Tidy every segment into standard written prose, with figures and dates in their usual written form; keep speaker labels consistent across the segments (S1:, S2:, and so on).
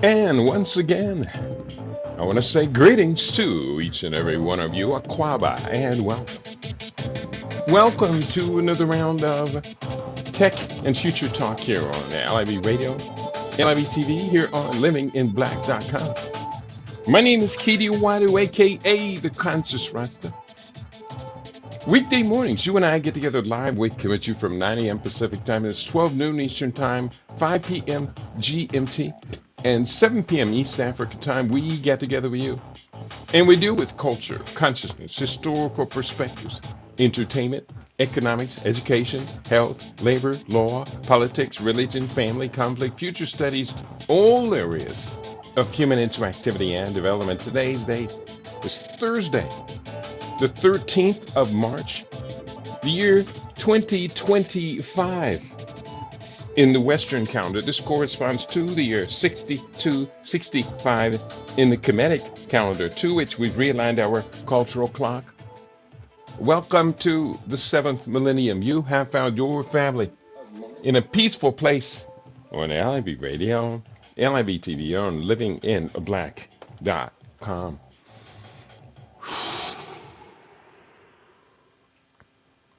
S1: And once again, I want to say greetings to each and every one of you, Aquaba, and welcome. Welcome to another round of Tech and Future Talk here on LIV Radio, LIV TV, here on livinginblack.com. My name is Keedy Wadu, aka The Conscious Rasta. Weekday mornings, you and I get together live. We come at you from 9 a.m. Pacific time. It's 12 noon Eastern time, 5 p.m. GMT, and 7 p.m. East African time. We get together with you. And we deal with culture, consciousness, historical perspectives, entertainment, economics, education, health, labor, law, politics, religion, family, conflict, future studies, all areas of human interactivity and development. Today's date is Thursday, the 13th of March, the year 2025. In the Western calendar, this corresponds to the year 6265 in the Kemetic calendar, to which we've realigned our cultural clock. Welcome to the 7th millennium. You have found your family in a peaceful place on LIV Radio, LIV TV, on livinginblack.com.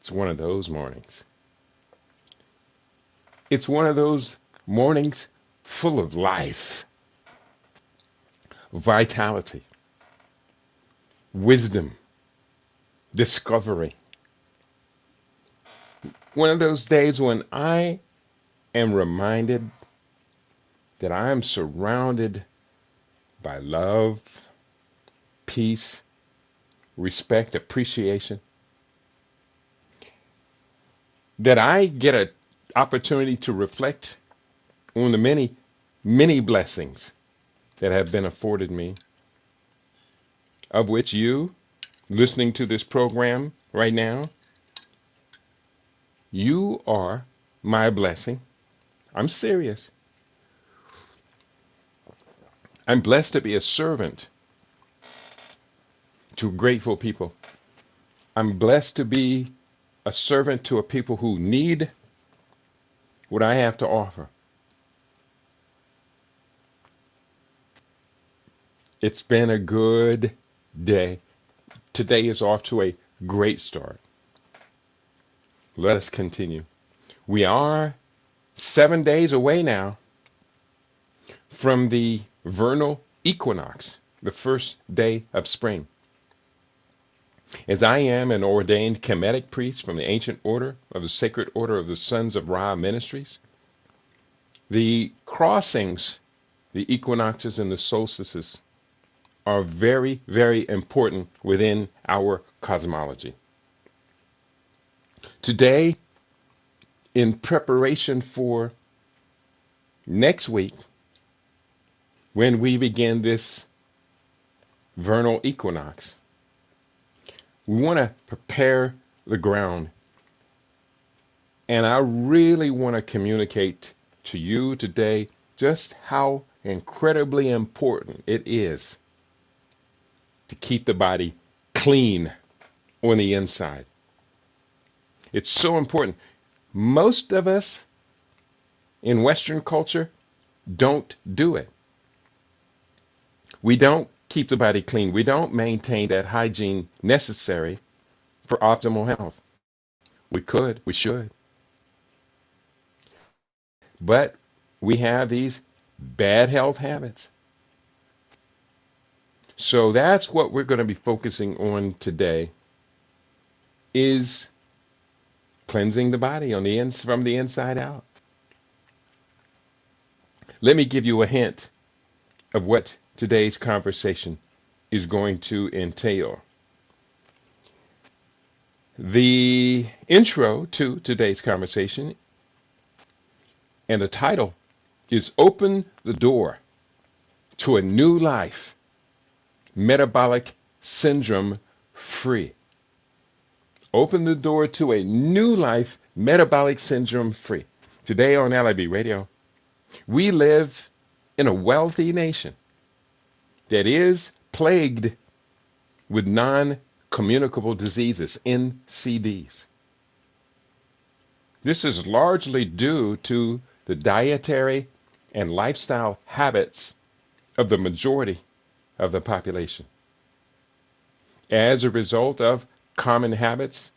S1: It's one of those mornings. It's one of those mornings full of life, vitality, wisdom, discovery. One of those days when I am reminded that I am surrounded by love, peace, respect, appreciation, that I get an opportunity to reflect on the many, many blessings that have been afforded me, of which you, listening to this program right now, you are my blessing. I'm serious. I'm blessed to be a servant to grateful people. I'm blessed to be a servant to a people who need what I have to offer. It's been a good day. Today is off to a great start. Let us continue. We are 7 days away now from the vernal equinox, the first day of spring. As I am an ordained Kemetic priest from the ancient order of the Sacred Order of the Sons of Ra Ministries, the crossings, the equinoxes and the solstices are very, very important within our cosmology. Today, in preparation for next week, when we begin this vernal equinox, we want to prepare the ground. And I really want to communicate to you today just how incredibly important it is to keep the body clean on the inside. It's so important. Most of us in Western culture don't do it. We don't keep the body clean. We don't maintain that hygiene necessary for optimal health. We could, we should. But we have these bad health habits. So that's what we're going to be focusing on today, is cleansing the body on the from the inside out. Let me give you a hint of what today's conversation is going to entail. The intro to today's conversation and the title is Open the Door to a New Life, Metabolic Syndrome Free. Open the door to a new life, metabolic syndrome free. Today on LIB Radio, we live in a wealthy nation that is plagued with non-communicable diseases, NCDs. This is largely due to the dietary and lifestyle habits of the majority of the population. As a result of common habits,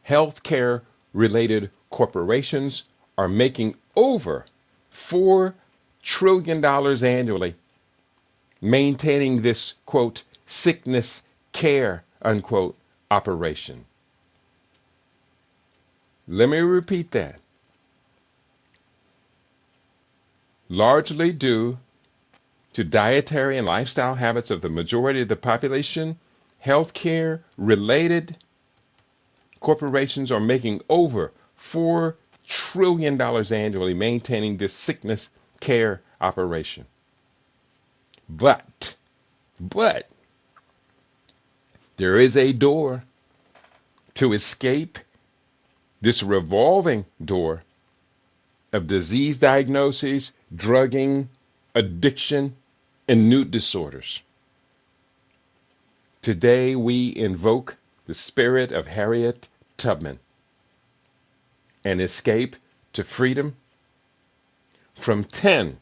S1: healthcare related corporations are making over $4 trillion annually, maintaining this, quote, sickness care, unquote, operation. Let me repeat that. Largely due to dietary and lifestyle habits of the majority of the population, healthcare related corporations are making over $4 trillion annually maintaining this sickness care operation. But there is a door to escape this revolving door of disease diagnoses, drugging, addiction, and mood disorders. Today we invoke the spirit of Harriet Tubman and escape to freedom from 10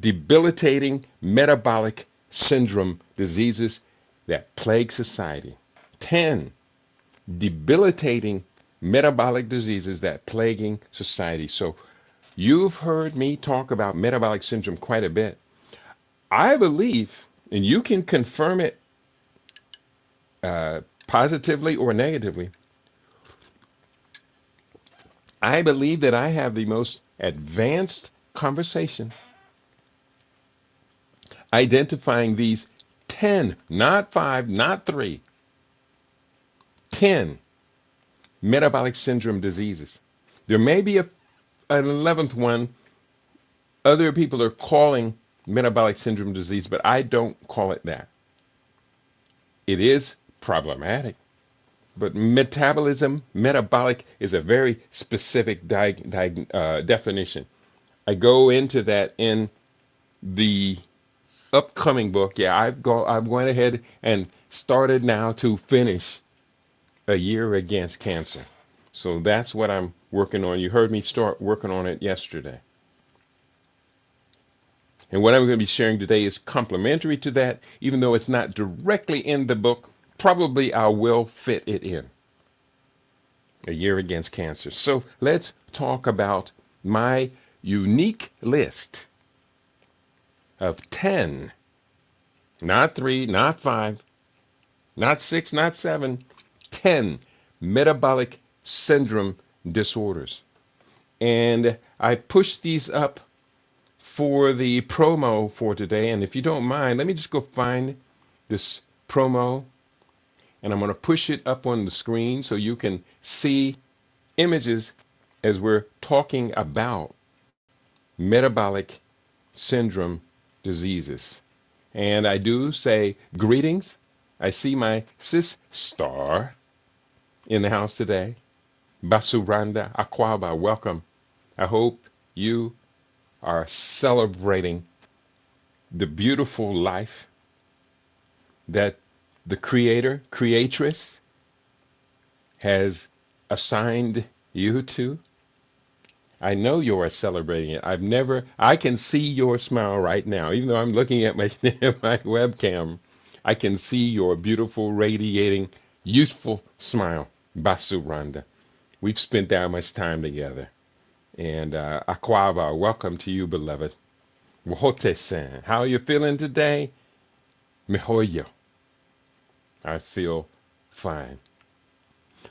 S1: debilitating metabolic syndrome diseases that plague society. 10 debilitating metabolic diseases that plaguing society. So you've heard me talk about metabolic syndrome quite a bit. I believe, and you can confirm it positively or negatively, I believe that I have the most advanced conversation identifying these 10, not 5, not 3, 10 metabolic syndrome diseases. There may be an 11th one other people are calling metabolic syndrome disease, but I don't call it that. It is problematic, but metabolic is a very specific definition. I go into that in the upcoming book. Yeah, I'm going ahead and started now to finish A Year Against Cancer. So that's what I'm working on. You heard me start working on it yesterday. And what I'm going to be sharing today is complementary to that, even though it's not directly in the book. Probably I will fit it in. A Year Against Cancer. So let's talk about my unique list of 10, not 3, not 5, not 6, not 7, 10 metabolic syndrome disorders. And I pushed these up for the promo for today. And if you don't mind, let me just go find this promo. And I'm going to push it up on the screen so you can see images as we're talking about metabolic syndrome diseases. And I do say greetings. I see my sis star in the house today. Basuranda Akwaba, welcome. I hope you are celebrating the beautiful life that the creatress has assigned you to. I know you are celebrating it. I can see your smile right now. Even though I'm looking at my webcam, I can see your beautiful, radiating, youthful smile, Basuranda. We've spent that much time together. And Akwaba, welcome to you, beloved. Wohote-san, how are you feeling today? Mihoyo. I feel fine.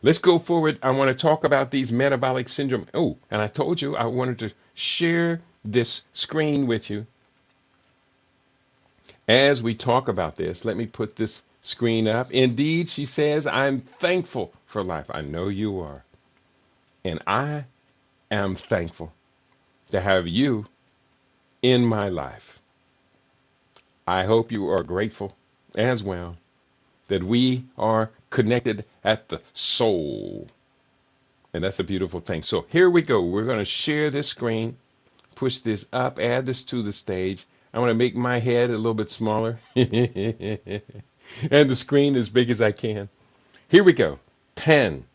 S1: Let's go forward. I want to talk about these metabolic syndrome. Oh, and I told you I wanted to share this screen with you. As we talk about this, let me put this screen up. Indeed, she says, I'm thankful for life. I know you are. And I am thankful to have you in my life. I hope you are grateful as well that we are connected at the soul. And that's a beautiful thing. So here we go. We're going to share this screen, push this up, add this to the stage. I want to make my head a little bit smaller and the screen as big as I can. Here we go. 10.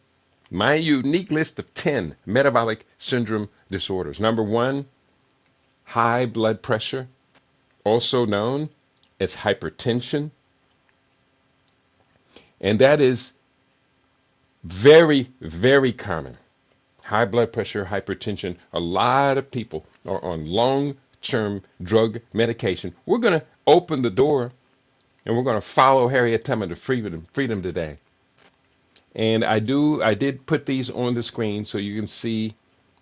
S1: My unique list of 10 metabolic syndrome disorders. Number 1, high blood pressure, also known as hypertension, and that is very, very common. High blood pressure, hypertension. A lot of people are on long-term drug medication. We're going to open the door and we're going to follow Harriet Tubman to freedom today. And I did put these on the screen so you can see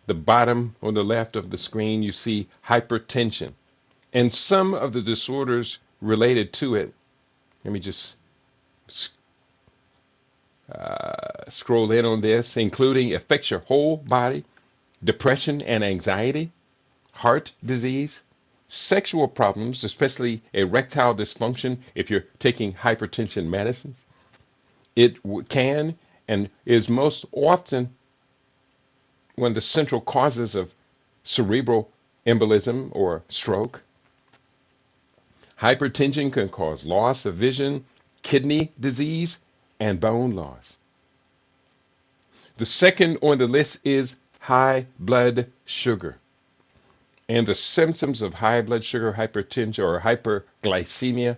S1: the bottom on the left of the screen. You see hypertension and some of the disorders related to it. Let me just scroll in on this, including affects your whole body, depression and anxiety, heart disease, sexual problems, especially erectile dysfunction if you're taking hypertension medicines. It can and is most often one of the central causes of cerebral embolism or stroke. Hypertension can cause loss of vision, kidney disease, and bone loss. The second on the list is high blood sugar. And the symptoms of high blood sugar, hypertension, or hyperglycemia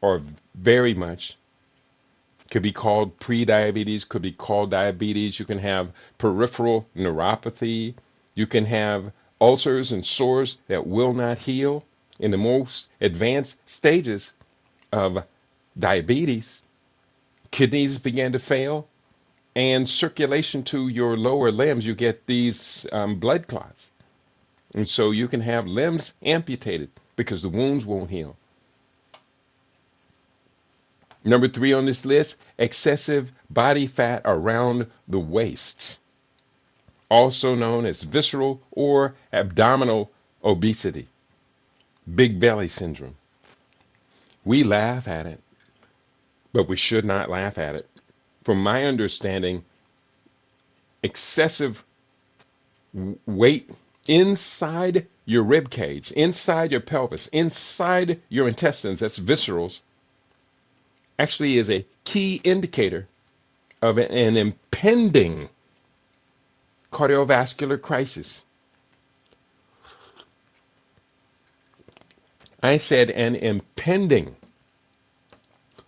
S1: are very much, could be called prediabetes, could be called diabetes. You can have peripheral neuropathy. You can have ulcers and sores that will not heal. In the most advanced stages of diabetes, kidneys begin to fail, and circulation to your lower limbs, you get these blood clots. And so you can have limbs amputated because the wounds won't heal. Number 3 on this list, excessive body fat around the waist, also known as visceral or abdominal obesity, big belly syndrome. We laugh at it, but we should not laugh at it. From my understanding, excessive weight inside your rib cage, inside your pelvis, inside your intestines, that's viscerals, actually is a key indicator of an impending cardiovascular crisis. I said an impending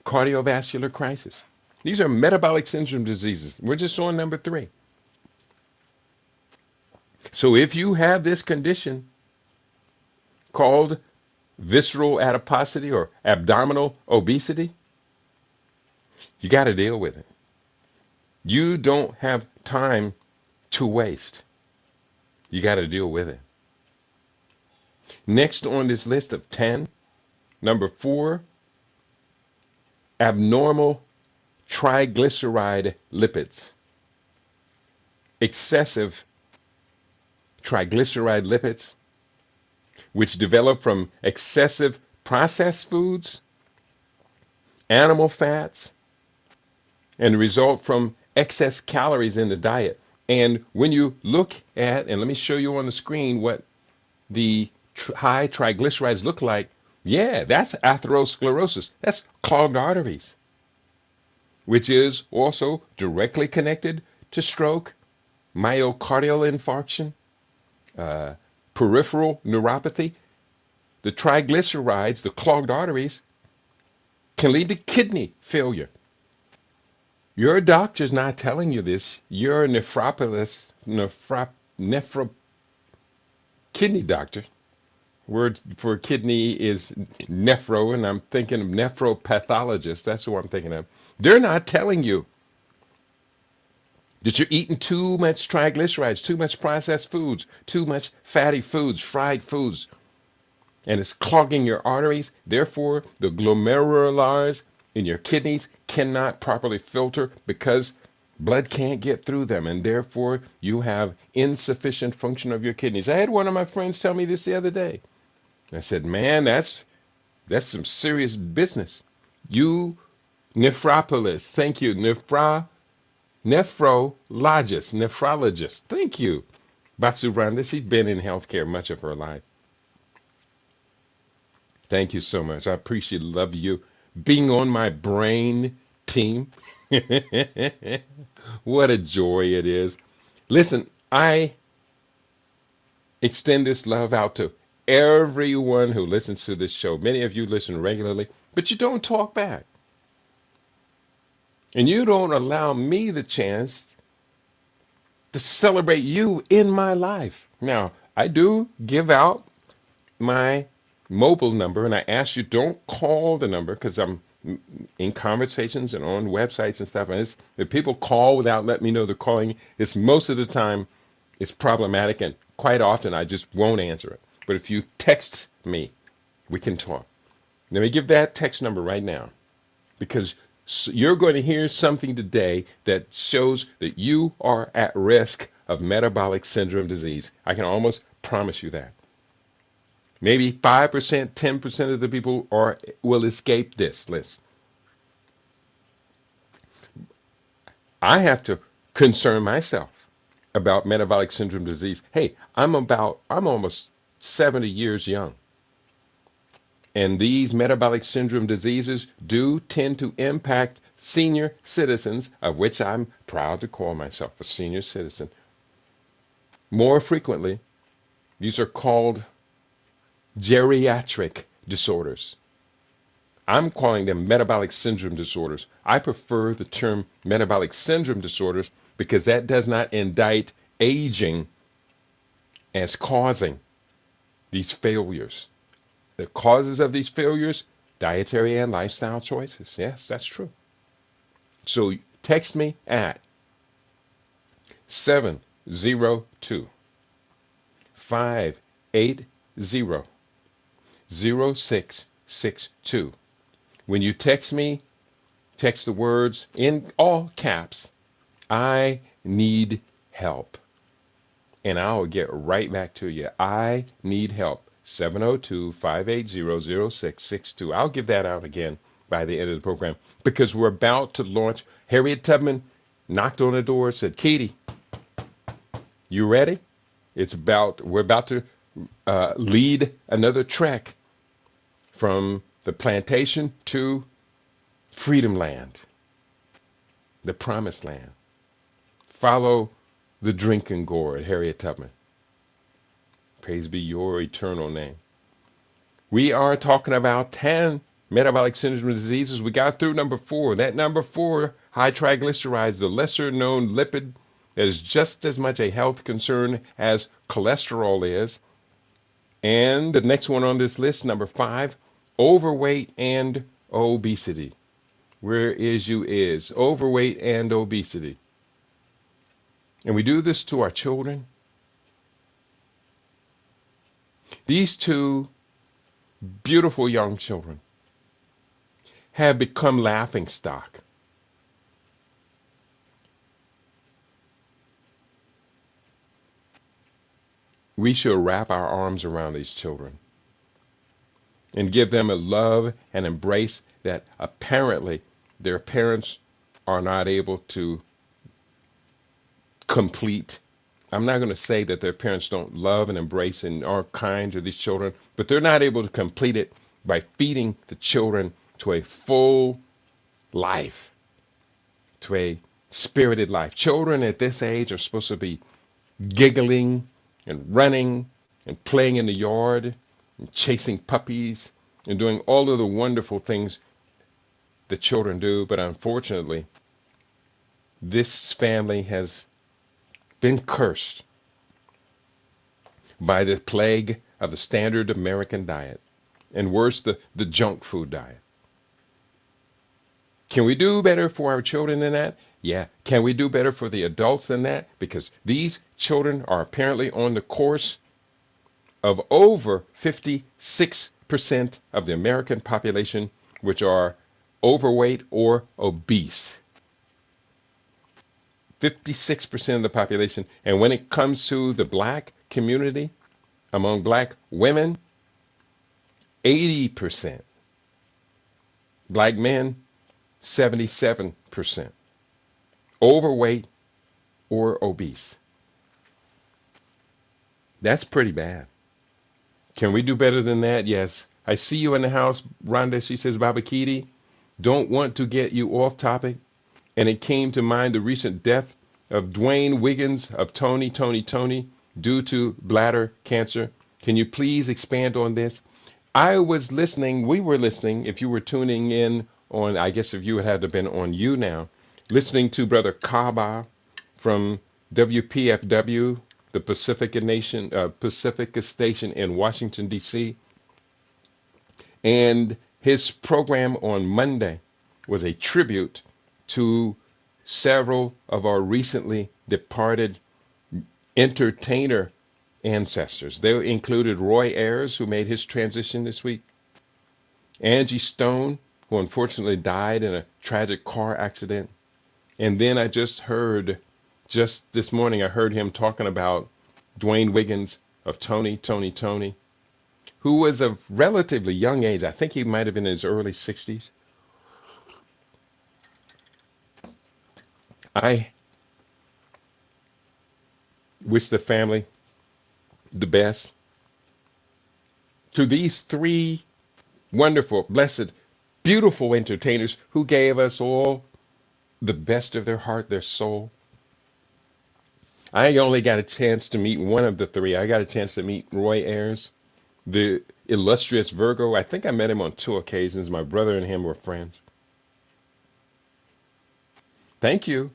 S1: cardiovascular crisis. These are metabolic syndrome diseases. We're just on number 3. So if you have this condition called visceral adiposity or abdominal obesity, you got to deal with it. You don't have time to waste. You got to deal with it. Next on this list of 10, number 4, abnormal triglyceride lipids. Excessive triglyceride lipids, which develop from excessive processed foods, animal fats, and result from excess calories in the diet. And when you look at, and let me show you on the screen what the high triglycerides look like, yeah, that's atherosclerosis. That's clogged arteries, which is also directly connected to stroke, myocardial infarction, peripheral neuropathy. The triglycerides, the clogged arteries, can lead to kidney failure. Your doctor's not telling you this. Your kidney doctor. Word for kidney is nephro, and I'm thinking of nephropathologist. That's who I'm thinking of. They're not telling you that you're eating too much triglycerides, too much processed foods, too much fatty foods, fried foods, and it's clogging your arteries. Therefore, the glomerulars in your kidneys cannot properly filter because blood can't get through them, and therefore you have insufficient function of your kidneys. I had one of my friends tell me this the other day. I said, man, that's some serious business. You nephropolis, thank you, nephrologist, thank you. Batsu Randa, she's been in healthcare much of her life. Thank you so much. I appreciate, love you being on my brain team. What a joy it is. Listen, I extend this love out to everyone who listens to this show. Many of you listen regularly, but you don't talk back. And you don't allow me the chance to celebrate you in my life. Now, I do give out my mobile number, and I ask you don't call the number because I'm in conversations and on websites and stuff. And if people call without letting me know they're calling, it's most of the time it's problematic, and quite often I just won't answer it. But if you text me, we can talk. Let me give that text number right now, because you're going to hear something today that shows that you are at risk of metabolic syndrome disease. I can almost promise you that. Maybe 5%, 10% of the people will escape this list. I have to concern myself about metabolic syndrome disease. Hey, I'm almost 70 years young. And these metabolic syndrome diseases do tend to impact senior citizens, of which I'm proud to call myself a senior citizen. More frequently, these are called geriatric disorders. I'm calling them metabolic syndrome disorders. I prefer the term metabolic syndrome disorders because that does not indict aging as causing these failures. The causes of these failures, dietary and lifestyle choices. Yes, that's true. So text me at 702-580-0662. When you text me, text the words in all caps, I need help. And I'll get right back to you. I need help. 702-580-0662. I'll give that out again by the end of the program because we're about to launch. Harriet Tubman knocked on the door and said, Katie, you ready? We're about to lead another trek from the plantation to freedom land, the promised land. Follow the drinking gourd, Harriet Tubman. Praise be your eternal name. We are talking about 10 metabolic syndrome diseases. We got through number 4. That number 4, high triglycerides, the lesser known lipid that is just as much a health concern as cholesterol is. And the next one on this list, number 5, overweight and obesity. Where is you is overweight and obesity. And we do this to our children. These two beautiful young children have become laughing stock. We should wrap our arms around these children and give them a love and embrace that apparently their parents are not able to complete. I'm not going to say that their parents don't love and embrace and are kind to these children, but they're not able to complete it by feeding the children to a full life, to a spirited life. Children at this age are supposed to be giggling and running and playing in the yard and chasing puppies and doing all of the wonderful things that children do. But unfortunately, this family has been cursed by the plague of the standard American diet, and worse, the junk food diet. Can we do better for our children than that? Yeah. Can we do better for the adults than that? Because these children are apparently on the course of over 56% of the American population, which are overweight or obese. 56% of the population. And when it comes to the black community, among black women, 80%. Black men, 77%. Overweight or obese. That's pretty bad. Can we do better than that? Yes. I see you in the house, Rhonda. She says, Baba Kitty, don't want to get you off topic. And it came to mind the recent death of Dwayne Wiggins of Tony, due to bladder cancer. Can you please expand on this? We were listening, if you were tuning in on, I guess if you would have been on you now, listening to Brother Kaba from WPFW, the Pacifica Station in Washington, D.C. And his program on Monday was a tribute to several of our recently departed entertainer ancestors. They included Roy Ayers, who made his transition this week, Angie Stone, who unfortunately died in a tragic car accident. And then just this morning, I heard him talking about Dwayne Wiggins of Tony, who was of relatively young age. I think he might have been in his early 60s. I wish the family the best. To these three wonderful, blessed, beautiful entertainers who gave us all the best of their heart, their soul. I only got a chance to meet one of the three. I got a chance to meet Roy Ayers, the illustrious Virgo. I think I met him on 2 occasions. My brother and him were friends. Thank you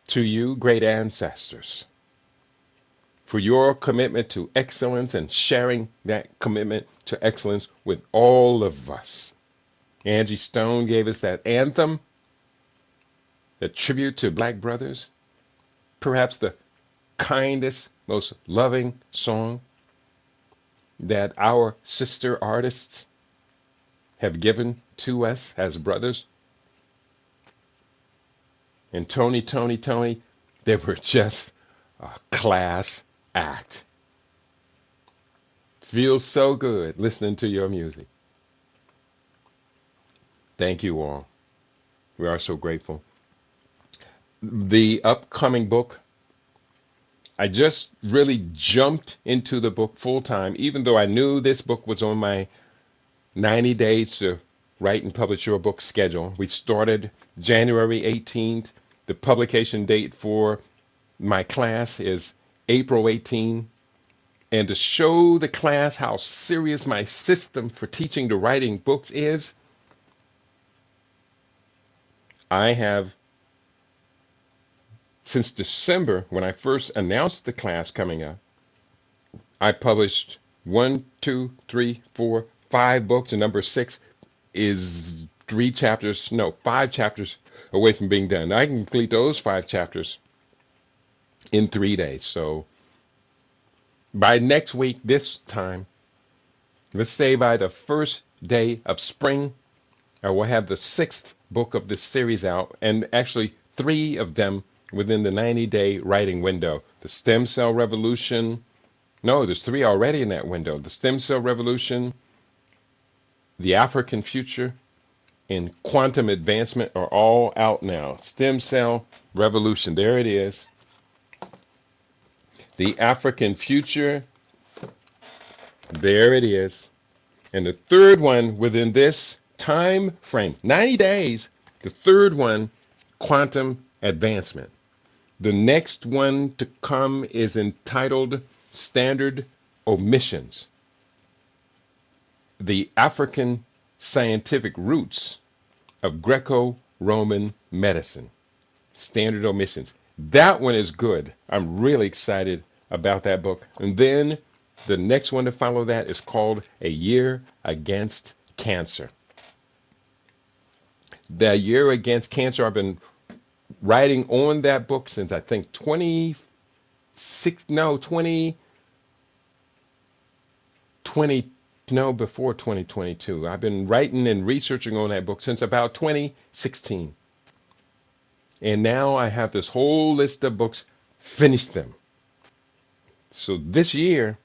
S1: to you, great ancestors, for your commitment to excellence and sharing that commitment to excellence with all of us. Angie Stone gave us that anthem, that tribute to Black brothers, perhaps the kindest, most loving song that our sister artists have given to us as brothers. And Tony, they were just a class act. Feels so good listening to your music. Thank you all. We are so grateful. The upcoming book, I just really jumped into the book full time, even though I knew this book was on my 90 days to write and publish your book schedule. We started January 18th. The publication date for my class is April 18. And to show the class how serious my system for teaching to writing books is, I have, since December, when I first announced the class coming up, I published 5 books, and number 6 is 5 chapters away from being done. I can complete those 5 chapters in 3 days. So by next week, this time, let's say by the first day of spring, I will have the 6th book of this series out, and actually 3 of them within the 90-day writing window. The Stem Cell Revolution. No, there's 3 already in that window. The Stem Cell Revolution, The African Future, and Quantum Advancement are all out now. Stem Cell Revolution, there it is. The African Future, there it is. And the 3rd one within this time frame, 90 days, the 3rd one, Quantum Advancement. The next one to come is entitled Standard Omissions: The African Scientific Roots of Greco-Roman Medicine. Standard Omissions. That one is good. I'm really excited about that book. And then the next one to follow that is called A Year Against Cancer. The Year Against Cancer, I've been writing on that book since I think 2022. I've been writing and researching on that book since about 2016. And now I have this whole list of books, finished them. So this year,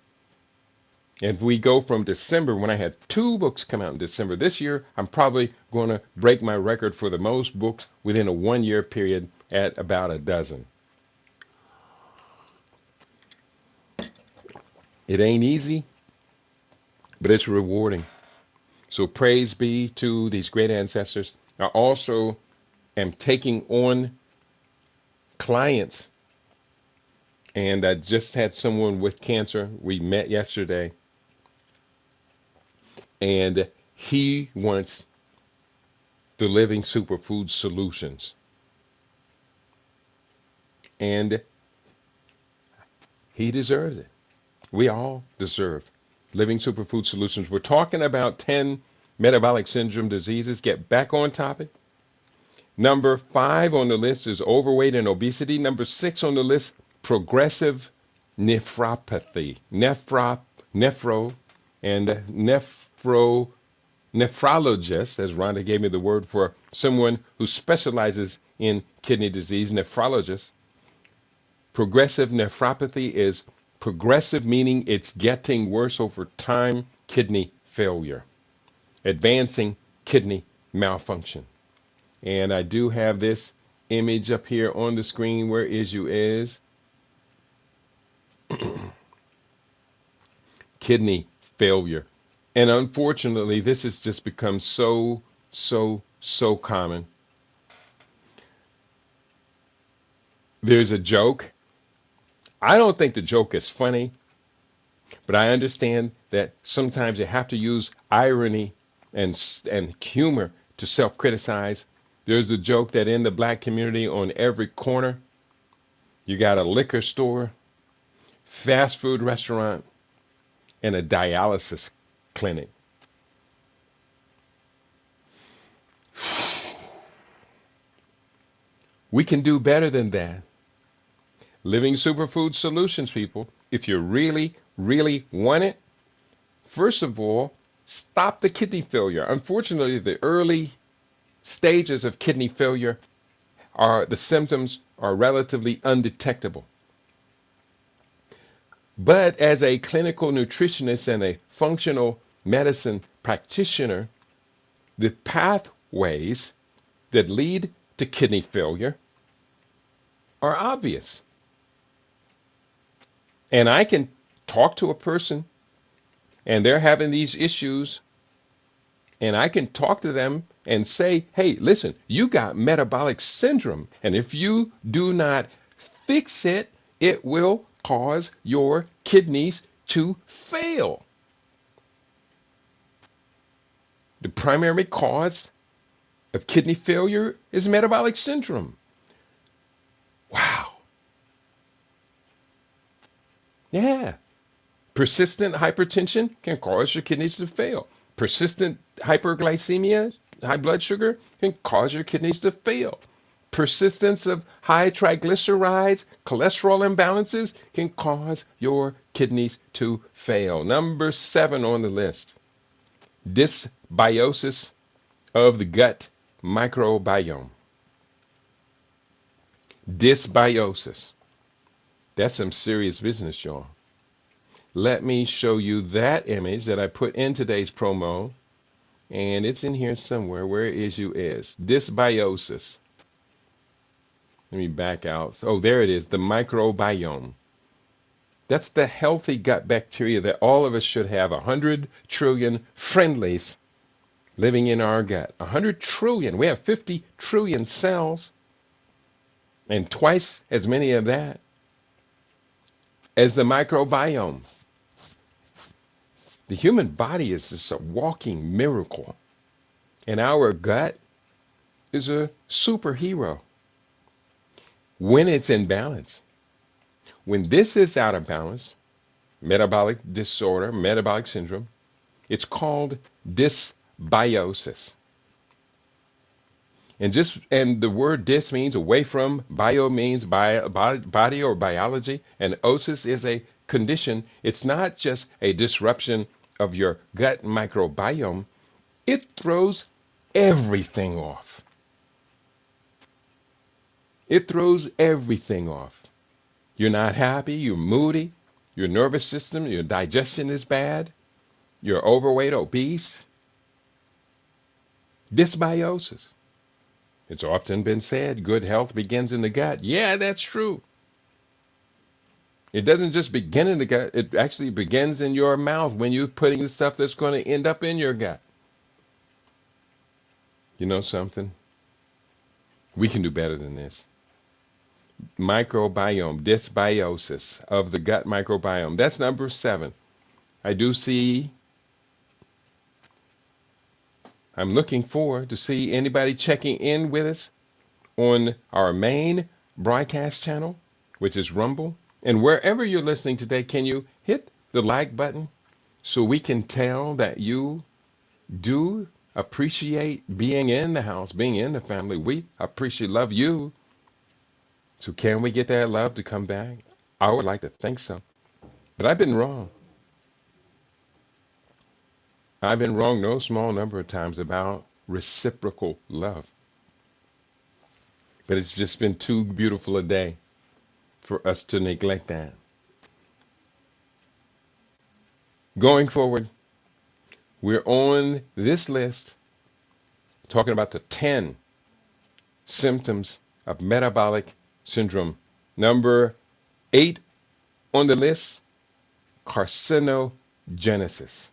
S1: if we go from December, when I had 2 books come out in December, this year, I'm probably going to break my record for the most books within a 1-year period at about a dozen. It ain't easy, but it's rewarding. So praise be to these great ancestors. I also am taking on clients And I just had someone with cancer. We met yesterday, and he wants the Living Superfood Solutions. And he deserves it. We all deserve Living Superfood Solutions. We're talking about 10 metabolic syndrome diseases. Get back on topic. Number 5 on the list is overweight and obesity. Number 6 on the list, progressive nephropathy. Nephro, and nephrologist, as Rhonda gave me the word for someone who specializes in kidney disease, nephrologist. Progressive nephropathy is progressive, meaning it's getting worse over time, kidney failure, advancing kidney malfunction. And I do have this image up here on the screen. Where is you is kidney failure. And unfortunately, this has just become so common. There's a joke. I don't think the joke is funny, but I understand that sometimes you have to use irony and humor to self-criticize. There's a joke that in the black community, on every corner, you got a liquor store, fast food restaurant, and a dialysis clinic. We can do better than that. Living Superfood Solutions, people. If you really want it, first of all, stop the kidney failure. Unfortunately, the early stages of kidney failure the symptoms are relatively undetectable. But as a clinical nutritionist and a functional medicine practitioner, the pathways that lead to kidney failure are obvious. And I can talk to a person and they're having these issues, and I can talk to them and say, hey, listen, you got metabolic syndrome. And if you do not fix it, it will cause your kidneys to fail. The primary cause of kidney failure is metabolic syndrome. Wow. Yeah. Persistent hypertension can cause your kidneys to fail. Persistent hyperglycemia, high blood sugar, can cause your kidneys to fail. Persistence of high triglycerides, cholesterol imbalances can cause your kidneys to fail. Number 7 on the list, dysbiosis of the gut microbiome. Dysbiosis. That's some serious business, y'all. Let me show you that image that I put in today's promo. And it's in here somewhere. Where is you is? Dysbiosis. Let me back out. Oh, there it is. The microbiome. That's the healthy gut bacteria that all of us should have. 100 trillion friendlies living in our gut. 100 trillion. We have 50 trillion cells. And twice as many of that as the microbiome. The human body is just a walking miracle. And our gut is a superhero when it's in balance. When this is out of balance, metabolic disorder, metabolic syndrome, it's called dysbiosis. And the word dys means away from, bio means body or biology, and osis is a condition. It's not just a disruption of your gut microbiome. It throws everything off. It throws everything off. You're not happy, you're moody, your nervous system, your digestion is bad, you're overweight, obese. Dysbiosis. It's often been said good health begins in the gut. Yeah, that's true. It doesn't just begin in the gut, it actually begins in your mouth when you're putting the stuff that's going to end up in your gut. You know something? We can do better than this. microbiome, dysbiosis of the gut microbiome. That's number 7. I do see, I'm looking forward to see anybody checking in with us on our main broadcast channel, which is Rumble. And wherever you're listening today, can you hit the like button so we can tell that you do appreciate being in the house, being in the family. We appreciate, love you. So can we get that love to come back? I would like to think so. But I've been wrong. I've been wrong no small number of times about reciprocal love. But it's just been too beautiful a day for us to neglect that. Going forward, we're on this list talking about the 10 symptoms of metabolic syndrome. Number 8 on the list, carcinogenesis.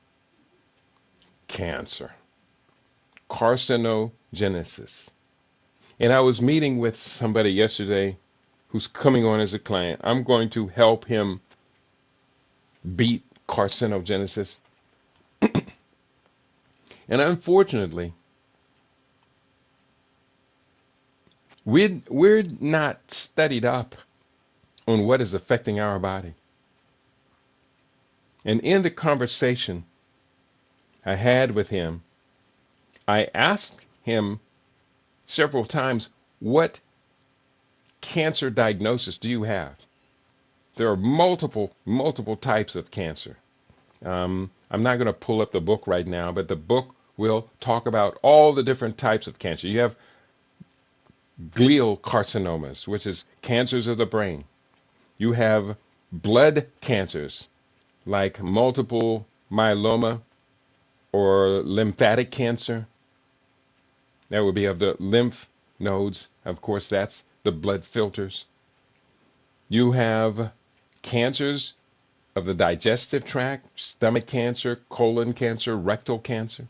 S1: Cancer. Carcinogenesis. And I was meeting with somebody yesterday who's coming on as a client. I'm going to help him beat carcinogenesis. And unfortunately, we're not studied up on what is affecting our body. And in the conversation I had with him, I asked him several times, what cancer diagnosis do you have? There are multiple types of cancer. I'm not going to pull up the book right now, but the book will talk about all the different types of cancer. You have glial carcinomas, which is cancers of the brain. You have blood cancers like multiple myeloma or lymphatic cancer. That would be of the lymph nodes. Of course, that's the blood filters. You have cancers of the digestive tract, stomach cancer, colon cancer, rectal cancer,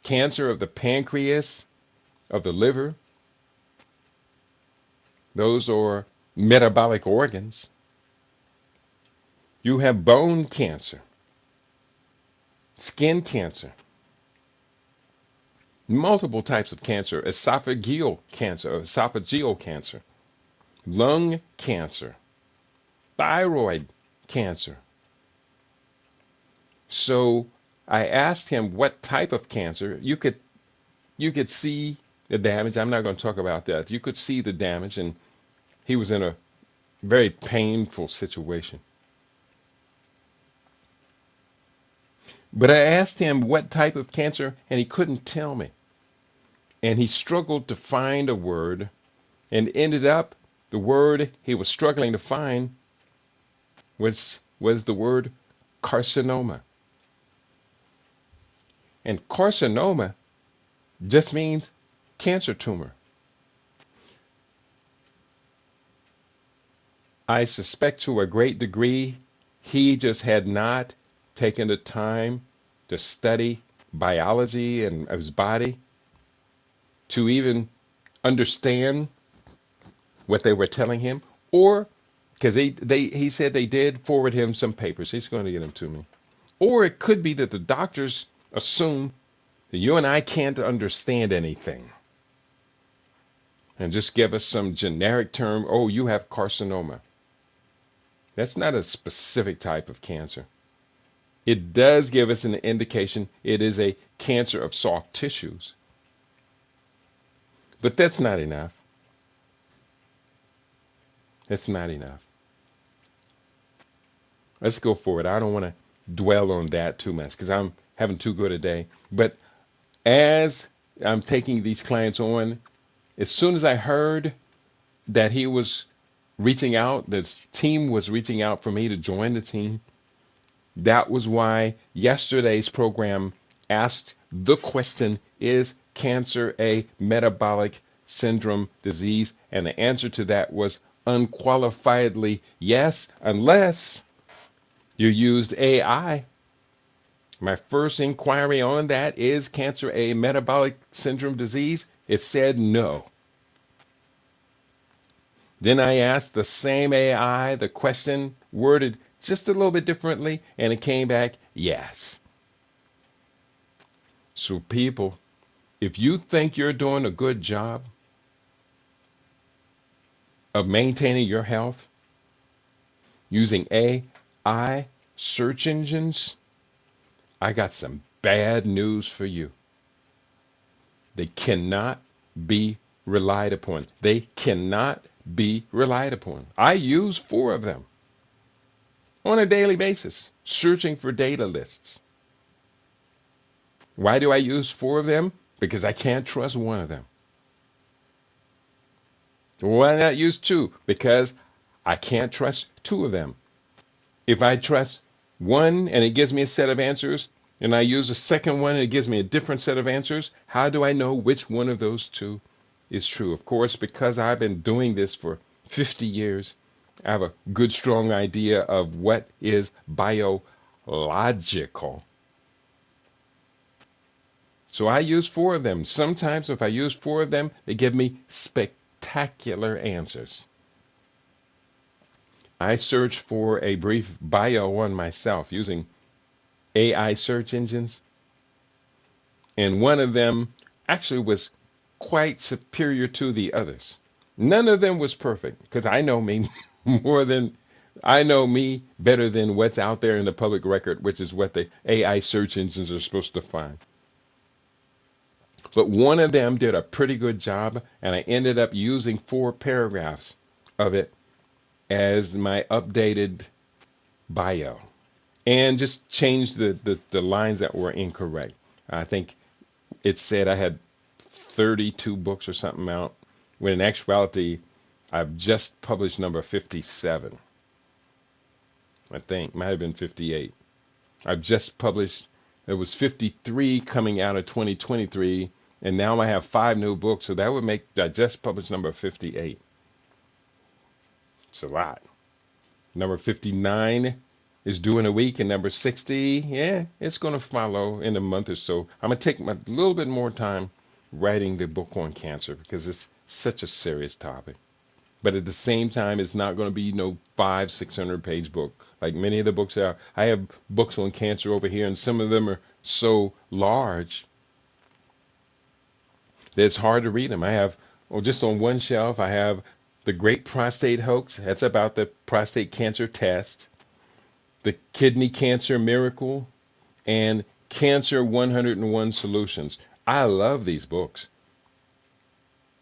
S1: cancer of the pancreas, of the liver. Those are metabolic organs. You have bone cancer, skin cancer, multiple types of cancer, esophageal cancer, lung cancer, thyroid cancer. So I asked him what type of cancer. You could see the damage. I'm not going to talk about that. You could see the damage, and he was in a very painful situation. But I asked him what type of cancer, and he couldn't tell me. And he struggled to find a word, and ended up the word he was struggling to find was the word carcinoma. And carcinoma just means cancer tumor. I suspect to a great degree he just had not taken the time to study biology and his body to even understand what they were telling him, or because he said they did forward him some papers. He's going to get them to me. Or it could be that the doctors assume that you and I can't understand anything and just give us some generic term. Oh, you have carcinoma. That's not a specific type of cancer. It does give us an indication it is a cancer of soft tissues. But that's not enough. That's not enough. Let's go forward. I don't want to dwell on that too much because I'm having too good a day. But as I'm taking these clients on, as soon as I heard that he was reaching out, this team was reaching out for me to join the team, that was why yesterday's program asked the question, is cancer a metabolic syndrome disease? And the answer to that was unqualifiedly yes, unless you used AI. My first inquiry on that, is cancer a metabolic syndrome disease? It said no. Then I asked the same AI the question, worded just a little bit differently, and it came back yes. So, people, if you think you're doing a good job of maintaining your health using AI search engines, I got some bad news for you. They cannot be relied upon. They cannot be relied upon. I use 4 of them on a daily basis, searching for data lists. Why do I use 4 of them? Because I can't trust one of them. Why not use 2? Because I can't trust 2 of them. If I trust one and it gives me a set of answers, and I use a second one and it gives me a different set of answers, how do I know which one of those 2 is true? Of course, because I've been doing this for 50 years, I have a good, strong idea of what is biological. So I use 4 of them. Sometimes if I use 4 of them, they give me spectacular answers. I searched for a brief bio on myself using AI search engines, and one of them actually was quite superior to the others. None of them was perfect because I know me I know me better than what's out there in the public record, which is what the AI search engines are supposed to find. But one of them did a pretty good job, and I ended up using 4 paragraphs of it as my updated bio, and just changed the lines that were incorrect. I think it said I had 32 books or something out, when in actuality, I've just published number 57. I think, might have been 58. I've just published, there was 53 coming out of 2023, and now I have 5 new books, so that would make, I just published number 58. It's a lot. Number 59 is due in a week, and number 60, yeah, it's going to follow in a month or so. I'm going to take a little bit more time writing the book on cancer because it's such a serious topic. But at the same time, it's not going to be no 500-600 page book like many of the books are. I have books on cancer over here, and some of them are so large that it's hard to read them. I have, well, just on one shelf, I have The Great Prostate Hoax. That's about the prostate cancer test. The Kidney Cancer Miracle, and Cancer 101 Solutions. I love these books,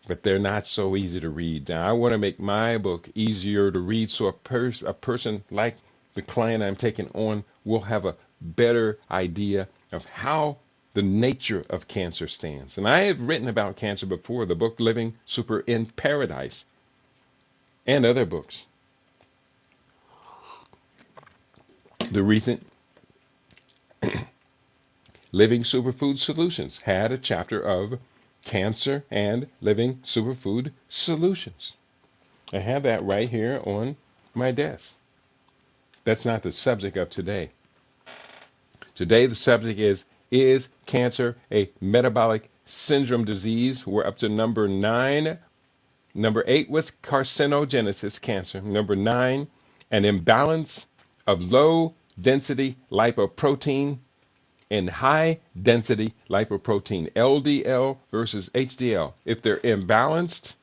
S1: but they're not so easy to read. Now, I want to make my book easier to read so a person like the client I'm taking on will have a better idea of how the nature of cancer stands. And I have written about cancer before, the book Living Super in Paradise, and other books. The recent Living Superfood Solutions had a chapter of cancer and living superfood solutions. I have that right here on my desk. That's not the subject of today. Today, the subject is cancer a metabolic syndrome disease? We're up to number 9. Number 8 was carcinogenesis, cancer. Number 9, an imbalance of low density lipoprotein and high density lipoprotein, LDL versus HDL. If they're imbalanced,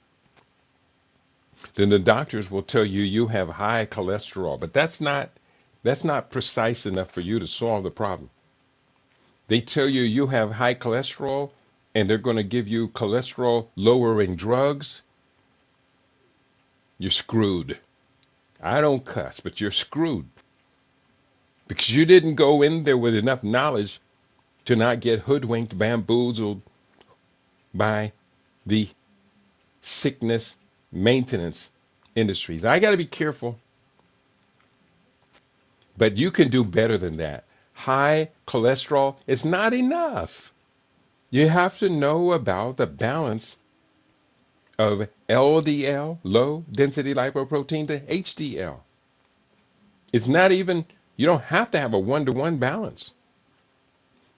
S1: then the doctors will tell you you have high cholesterol, but that's not precise enough for you to solve the problem. They tell you you have high cholesterol and they're going to give you cholesterol lowering drugs. You're screwed. I don't cuss, but you're screwed. Because you didn't go in there with enough knowledge to not get hoodwinked, bamboozled by the sickness maintenance industries. I got to be careful. But you can do better than that. High cholesterol is not enough. You have to know about the balance of LDL, low density lipoprotein, to HDL. It's not even, you don't have to have a 1-to-1 balance.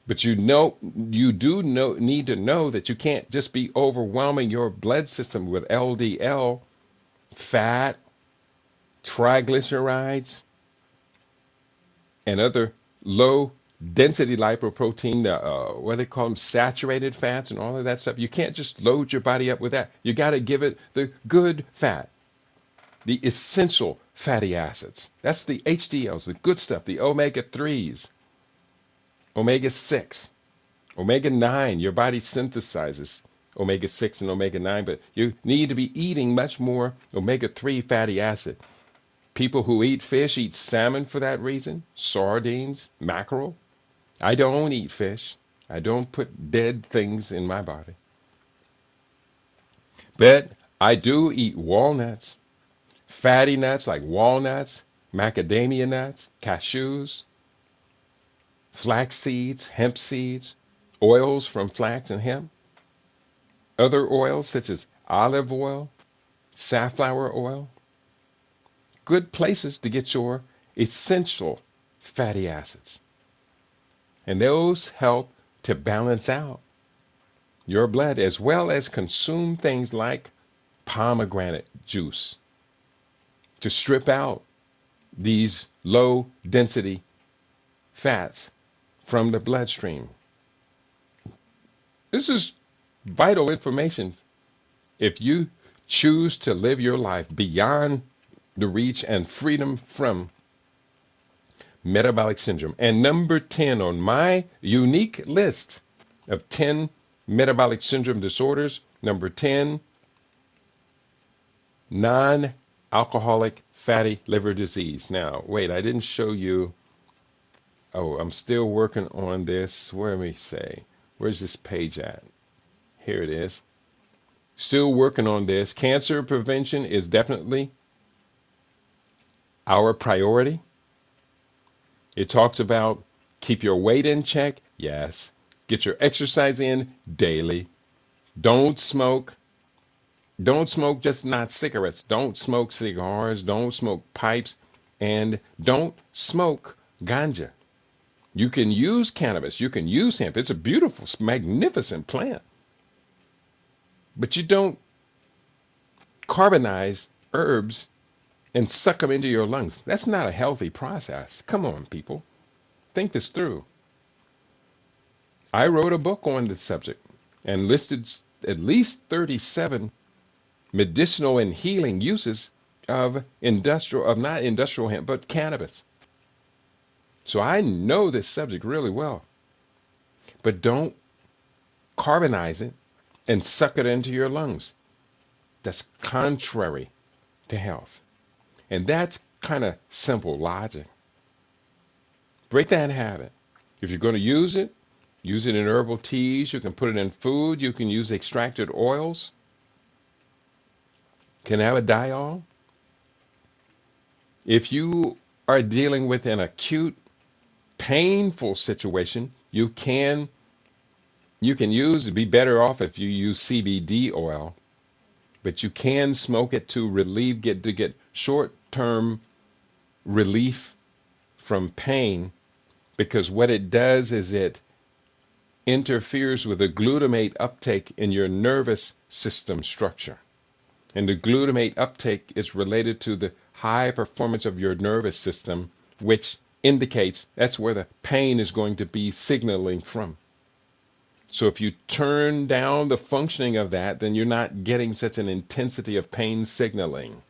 S1: But you need to know that you can't just be overwhelming your blood system with LDL fat, triglycerides, and other low density lipoprotein, what they call them, saturated fats and all of that stuff. You can't just load your body up with that. You got to give it the good fat, the essential fatty acids. That's the HDLs, the good stuff, the omega 3s, omega 6, omega 9. Your body synthesizes omega 6 and omega 9, but you need to be eating much more omega 3 fatty acid. People who eat fish eat salmon for that reason, sardines, mackerel. I don't eat fish. I don't put dead things in my body. But I do eat walnuts, fatty nuts like walnuts, macadamia nuts, cashews, flax seeds, hemp seeds, oils from flax and hemp, other oils such as olive oil, safflower oil. Good places to get your essential fatty acids. And those help to balance out your blood, as well as consume things like pomegranate juice to strip out these low density fats from the bloodstream. This is vital information if you choose to live your life beyond the reach and freedom from metabolic syndrome. And number 10 on my unique list of 10 metabolic syndrome disorders, number 10, non-alcoholic fatty liver disease. Now, wait, I didn't show you. Oh, I'm still working on this. Where me say? Where's this page at? Here it is. Still working on this. Cancer prevention is definitely our priority. It talks about keep your weight in check. Yes. Get your exercise in daily. Don't smoke. Don't smoke just not cigarettes. Don't smoke cigars. Don't smoke pipes. And don't smoke ganja. You can use cannabis. You can use hemp. It's a beautiful, magnificent plant. But you don't carbonize herbs and suck them into your lungs. That's not a healthy process. Come on, people. Think this through. I wrote a book on the subject and listed at least 37 medicinal and healing uses of not industrial hemp, but cannabis. So I know this subject really well. But don't carbonize it and suck it into your lungs. That's contrary to health. And that's kind of simple logic. Break that habit. If you're going to use it in herbal teas. You can put it in food. You can use extracted oils. Cannabidiol. If you are dealing with an acute, painful situation, you can be better off if you use CBD oil, but you can smoke it to get short-term relief from pain, because what it does is it interferes with the glutamate uptake in your nervous system structure. And the glutamate uptake is related to the high performance of your nervous system, which indicates that's where the pain is going to be signaling from. So if you turn down the functioning of that, then you're not getting such an intensity of pain signaling.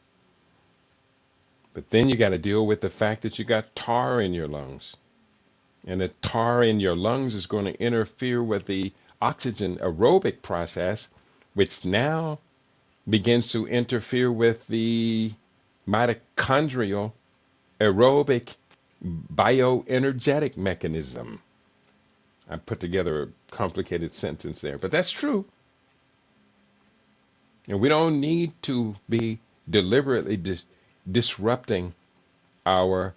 S1: But then you got to deal with the fact that you got tar in your lungs. And the tar in your lungs is going to interfere with the oxygen aerobic process, which now begins to interfere with the mitochondrial aerobic bioenergetic mechanism. I put together a complicated sentence there, but that's true. And we don't need to be deliberately disrupting our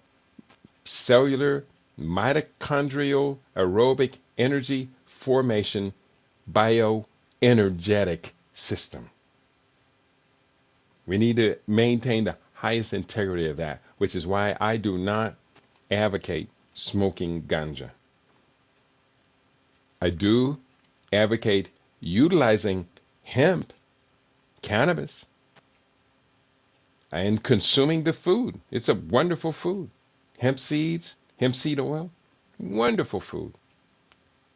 S1: cellular mitochondrial aerobic energy formation bioenergetic system. We need to maintain the highest integrity of that, which is why I do not advocate smoking ganja. I do advocate utilizing hemp, cannabis, and consuming the food. It's a wonderful food. Hemp seeds, hemp seed oil, wonderful food.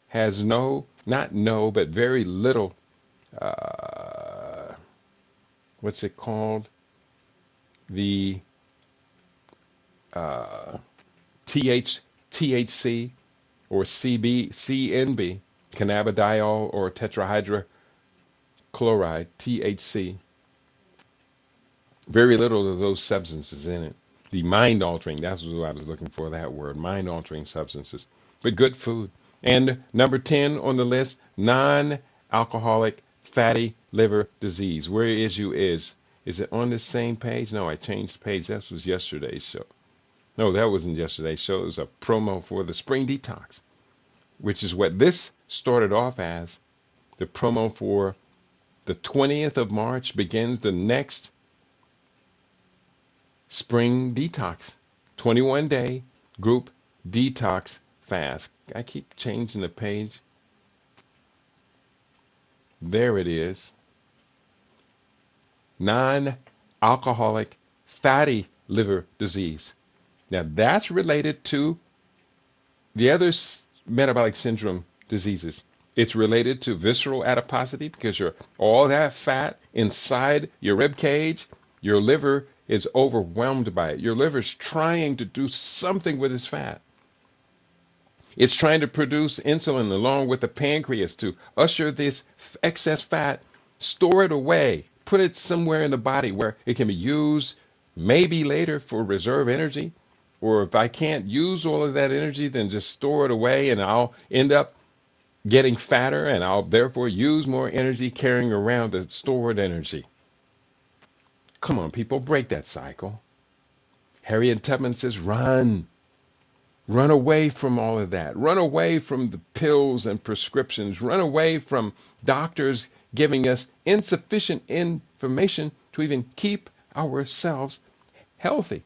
S1: Has not no, but very little, uh, what's it called? The uh, THC or CNB, cannabidiol or tetrahydrochloride, THC. Very little of those substances in it. The mind altering, that's what I was looking for, that word, mind altering substances. But good food. And number 10 on the list, non-alcoholic fatty liver disease. Where is you is? Is it on the same page? No, I changed the page. That was yesterday's show. No, that wasn't yesterday's show. It was a promo for the spring detox, which is what this started off as. The promo for the 20th of March begins the next spring detox, 21-day group detox fast. I keep changing the page. There it is. Non-alcoholic fatty liver disease. Now that's related to the other metabolic syndrome diseases. It's related to visceral adiposity because all that fat inside your rib cage, your liver is overwhelmed by it. Your liver's trying to do something with its fat. It's trying to produce insulin along with the pancreas to usher this excess fat, store it away, put it somewhere in the body where it can be used maybe later for reserve energy. Or if I can't use all of that energy, then just store it away and I'll end up getting fatter and I'll therefore use more energy carrying around the stored energy. Come on, people, break that cycle. Harriet Tubman says, run. Run away from all of that. Run away from the pills and prescriptions. Run away from doctors giving us insufficient information to even keep ourselves healthy.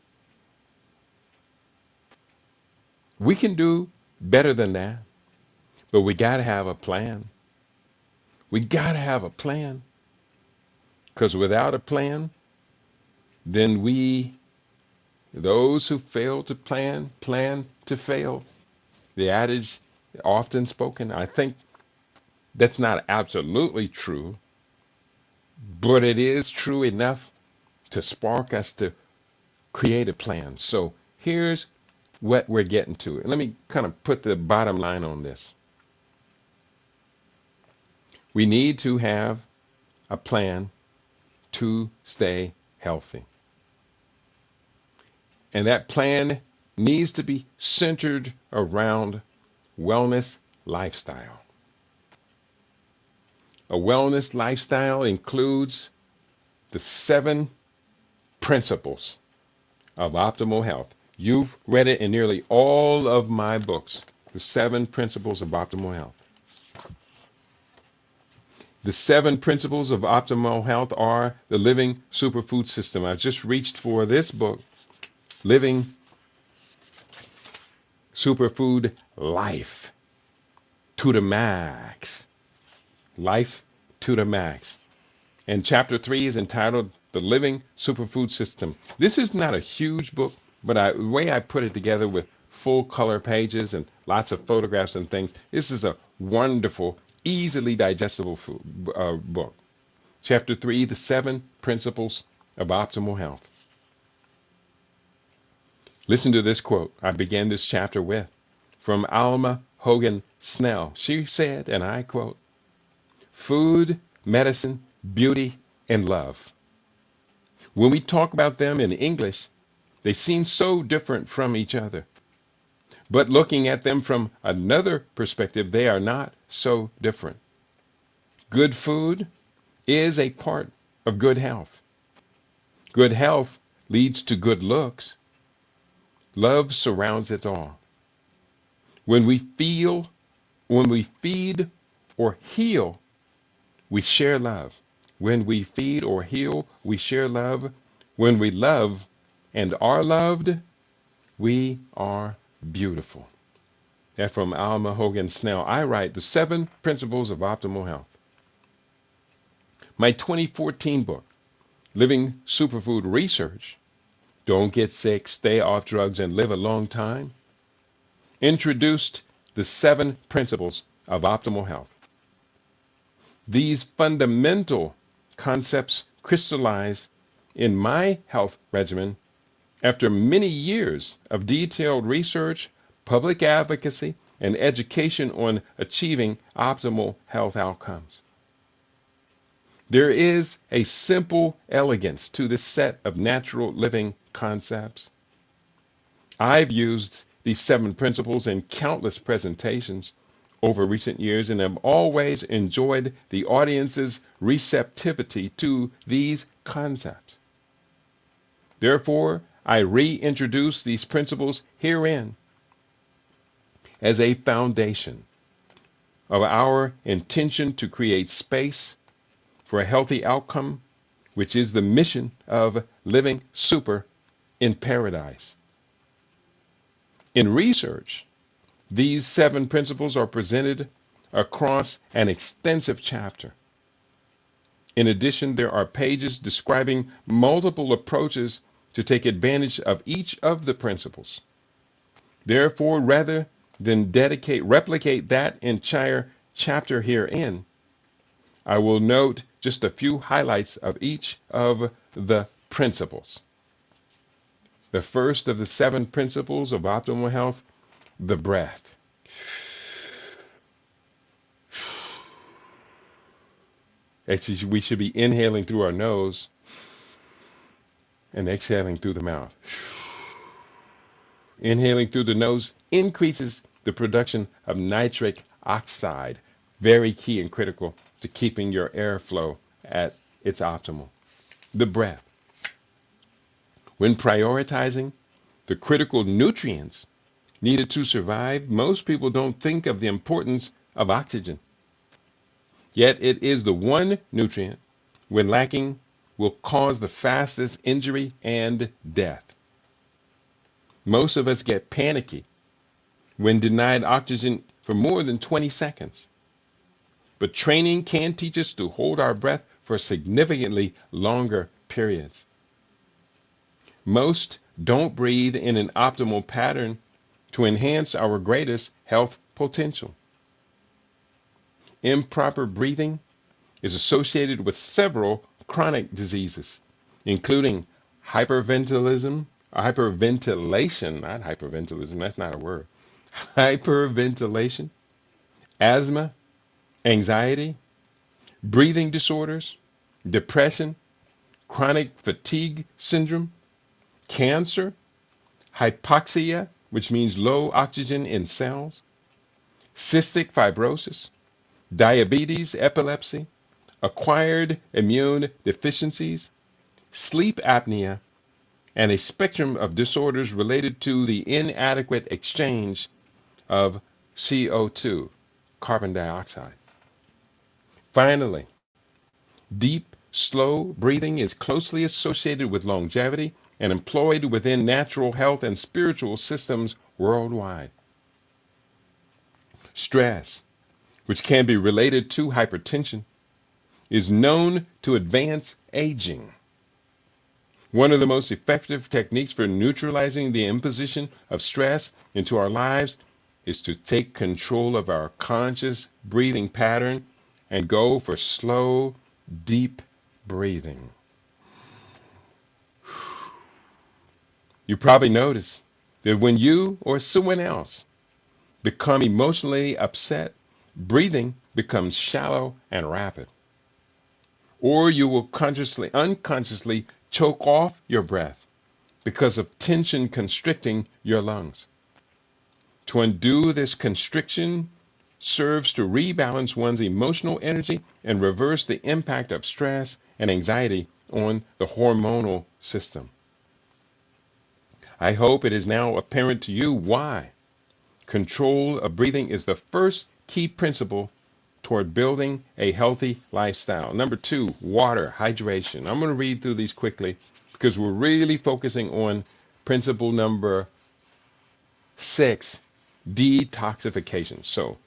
S1: We can do better than that, but we got to have a plan. We got to have a plan, because without a plan, then those who fail to plan to fail. The adage often spoken. I think that's not absolutely true, but it is true enough to spark us to create a plan. So here's what we're getting to. And let me kind of put the bottom line on this. We need to have a plan to stay healthy. And that plan needs to be centered around wellness lifestyle. A wellness lifestyle includes the 7 principles of optimal health. You've read it in nearly all of my books, the 7 principles of optimal health. The 7 principles of optimal health are the living superfood system. I've just reached for this book, Living Superfood Life to the Max. Life to the Max. And chapter 3 is entitled The Living Superfood System. This is not a huge book, but the way I put it together with full color pages and lots of photographs and things, this is a wonderful, easily digestible book. Chapter 3, The 7 Principles of Optimal Health. Listen to this quote I began this chapter with from Alma Hogan Snell. She said, and I quote, "Food, medicine, beauty, and love. When we talk about them in English, they seem so different from each other. But looking at them from another perspective, they are not so different. Good food is a part of good health. Good health leads to good looks. Love surrounds it all. When we feed or heal, we share love. When we feed or heal, we share love. When we love and are loved, we are beautiful." That from Alma Hogan Snell. I write the 7 Principles of Optimal Health. My 2014 book, living superfood research, don't get sick, stay off drugs, and live a long time, introduced the 7 principles of optimal health. These fundamental concepts crystallize in my health regimen after many years of detailed research, public advocacy, and education on achieving optimal health outcomes. There is a simple elegance to this set of natural living concepts. I've used these 7 principles in countless presentations over recent years and have always enjoyed the audience's receptivity to these concepts. Therefore, I reintroduce these principles herein as a foundation of our intention to create space for a healthy outcome, which is the mission of Living Super in Paradise. In research, these 7 principles are presented across an extensive chapter. In addition, there are pages describing multiple approaches to take advantage of each of the principles. Therefore, rather than replicate that entire chapter herein, I will note just a few highlights of each of the principles. The first of the 7 principles of optimal health, the breath. Actually, we should be inhaling through our nose and exhaling through the mouth. Inhaling through the nose increases the production of nitric oxide, very key and critical to keeping your airflow at its optimal. The breath. When prioritizing the critical nutrients needed to survive, most people don't think of the importance of oxygen. Yet it is the one nutrient, when lacking, will cause the fastest injury and death. Most of us get panicky when denied oxygen for more than 20 seconds. But training can teach us to hold our breath for significantly longer periods. Most don't breathe in an optimal pattern to enhance our greatest health potential. Improper breathing is associated with several chronic diseases, including hyperventilation, not hyperventilation, that's not a word, hyperventilation, asthma, anxiety, breathing disorders, depression, chronic fatigue syndrome, cancer, hypoxia, which means low oxygen in cells, cystic fibrosis, diabetes, epilepsy, acquired immune deficiencies, sleep apnea, and a spectrum of disorders related to the inadequate exchange of CO2, carbon dioxide. Finally, deep, slow breathing is closely associated with longevity and employed within natural health and spiritual systems worldwide. Stress, which can be related to hypertension, is known to advance aging. One of the most effective techniques for neutralizing the imposition of stress into our lives is to take control of our conscious breathing pattern and go for slow, deep breathing. You probably notice that when you or someone else become emotionally upset, breathing becomes shallow and rapid. Or you will unconsciously choke off your breath because of tension constricting your lungs. To undo this constriction serves to rebalance one's emotional energy and reverse the impact of stress and anxiety on the hormonal system. I hope it is now apparent to you why control of breathing is the first key principle toward building a healthy lifestyle. Number 2, water, hydration. I'm going to read through these quickly because we're really focusing on principle number 6, detoxification. So,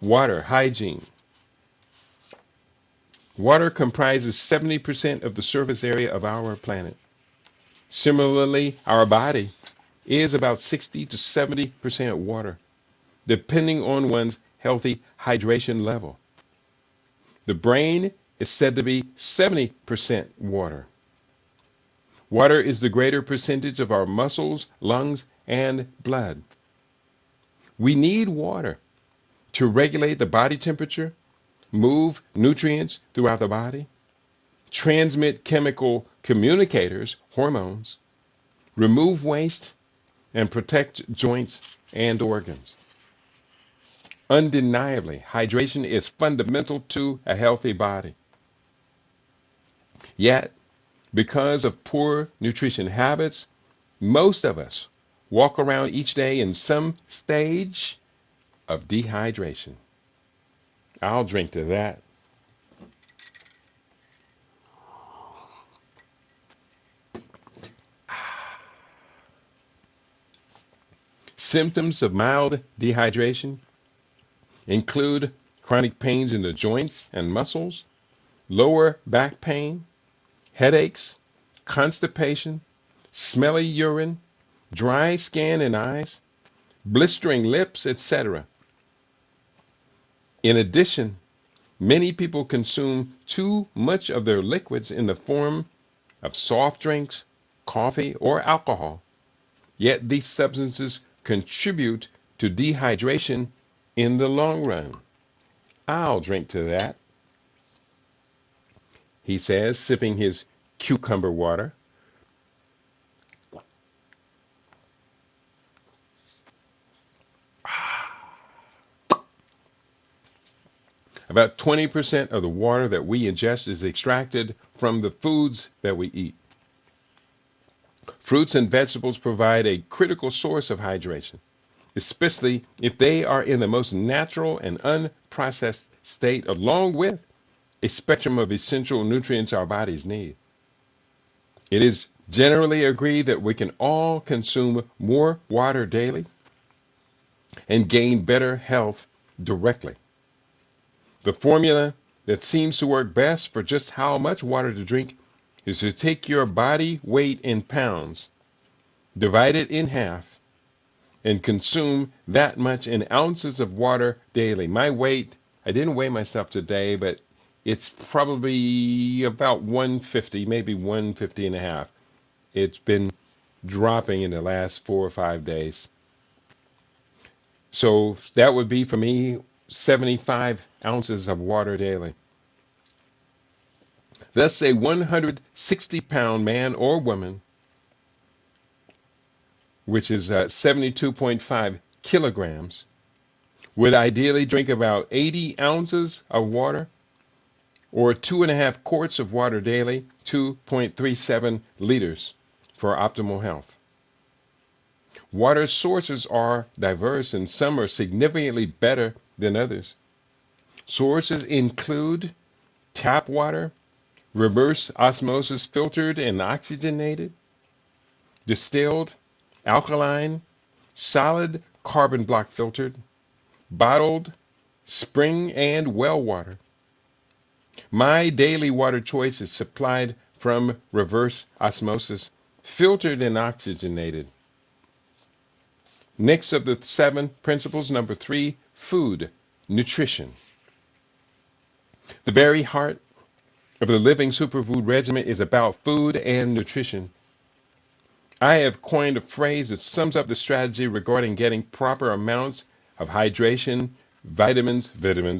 S1: water, hygiene. Water comprises 70% of the surface area of our planet. Similarly, our body is about 60 to 70% water, depending on one's healthy hydration level. The brain is said to be 70% water. Water is the greater percentage of our muscles, lungs, and blood. We need water to regulate the body temperature, move nutrients throughout the body, transmit chemical communicators, hormones, remove waste, and protect joints and organs. Undeniably, hydration is fundamental to a healthy body. Yet, because of poor nutrition habits, most of us walk around each day in some stage of dehydration. I'll drink to that. Symptoms of mild dehydration include chronic pains in the joints and muscles, lower back pain, headaches, constipation, smelly urine, dry skin and eyes, blistering lips, etc. In addition, many people consume too much of their liquids in the form of soft drinks, coffee, or alcohol. Yet these substances contribute to dehydration in the long run. I'll drink to that, he says, sipping his cucumber water. About 20% of the water that we ingest is extracted from the foods that we eat. Fruits and vegetables provide a critical source of hydration, especially if they are in the most natural and unprocessed state, along with a spectrum of essential nutrients our bodies need. It is generally agreed that we can all consume more water daily and gain better health directly. The formula that seems to work best for just how much water to drink is to take your body weight in pounds, divide it in half, and consume that much in ounces of water daily. My weight, I didn't weigh myself today, but it's probably about 150, maybe 150 and a half. It's been dropping in the last 4 or 5 days. So that would be for me 75 ounces of water daily. Thus, a 160-pound man or woman, which is 72.5 kilograms, would ideally drink about 80 ounces of water, or 2.5 quarts of water daily, 2.37 liters, for optimal health. Water sources are diverse, and some are significantly better than others. Sources include tap water, reverse osmosis filtered and oxygenated, distilled, alkaline, solid carbon block filtered, bottled, spring and well water. My daily water choice is supplied from reverse osmosis, filtered and oxygenated. Next of the 7 principles, number 3, food, nutrition. The very heart of the living superfood regimen is about food and nutrition. I have coined a phrase that sums up the strategy regarding getting proper amounts of hydration, vitamins,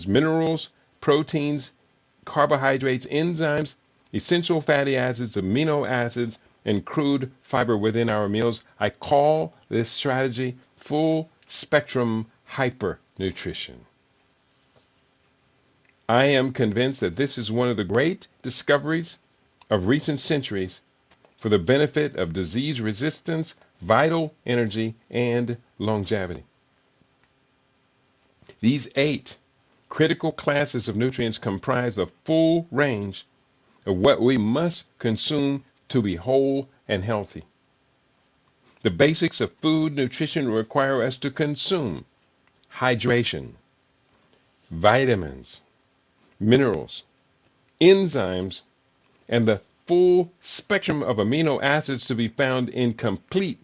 S1: minerals, proteins, carbohydrates, enzymes, essential fatty acids, amino acids, and crude fiber within our meals. I call this strategy full spectrum hypernutrition. I am convinced that this is one of the great discoveries of recent centuries for the benefit of disease resistance, vital energy, and longevity. These 8 critical classes of nutrients comprise a full range of what we must consume to be whole and healthy. The basics of food nutrition require us to consume hydration, vitamins, minerals, enzymes, and the full spectrum of amino acids to be found in complete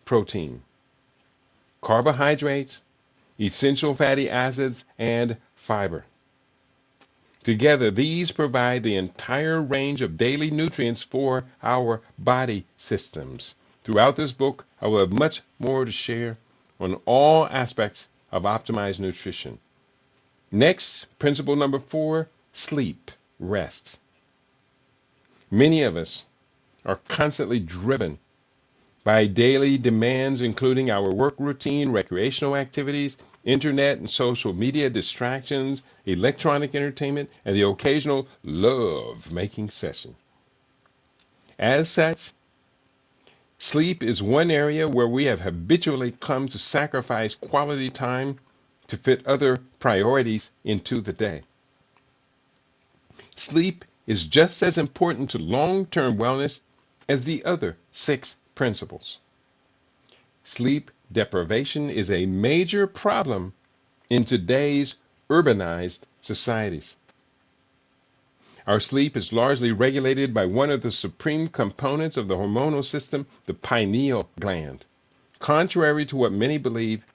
S1: protein, carbohydrates, essential fatty acids, and fiber. Together, these provide the entire range of daily nutrients for our body systems. Throughout this book, I will have much more to share on all aspects of optimized nutrition. Next, principle number 4, sleep, rest. Many of us are constantly driven by daily demands, including our work routine, recreational activities, internet and social media distractions, electronic entertainment, and the occasional love-making session. As such, sleep is one area where we have habitually come to sacrifice quality time to fit other priorities into the day. Sleep is just as important to long-term wellness as the other 6 principles. Sleep deprivation is a major problem in today's urbanized societies. Our sleep is largely regulated by one of the supreme components of the hormonal system, the pineal gland. Contrary to what many believe,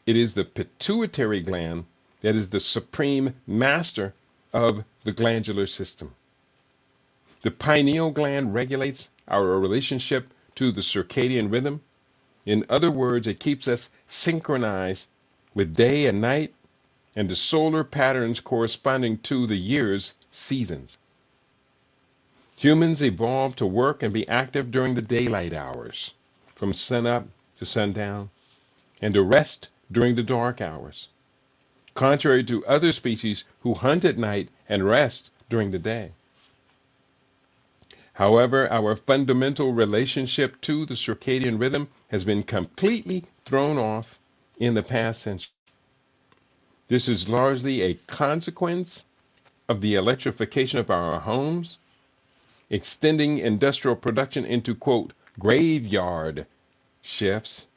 S1: it is the pituitary gland that is the supreme master of the glandular system. The pineal gland regulates our relationship to the circadian rhythm. In other words, it keeps us synchronized with day and night and the solar patterns corresponding to the year's seasons. Humans evolved to work and be active during the daylight hours, from sunup to sundown, and to rest during the dark hours, contrary to other species who hunt at night and rest during the day. However, our fundamental relationship to the circadian rhythm has been completely thrown off in the past century. This is largely a consequence of the electrification of our homes, extending industrial production into, quote, graveyard shifts,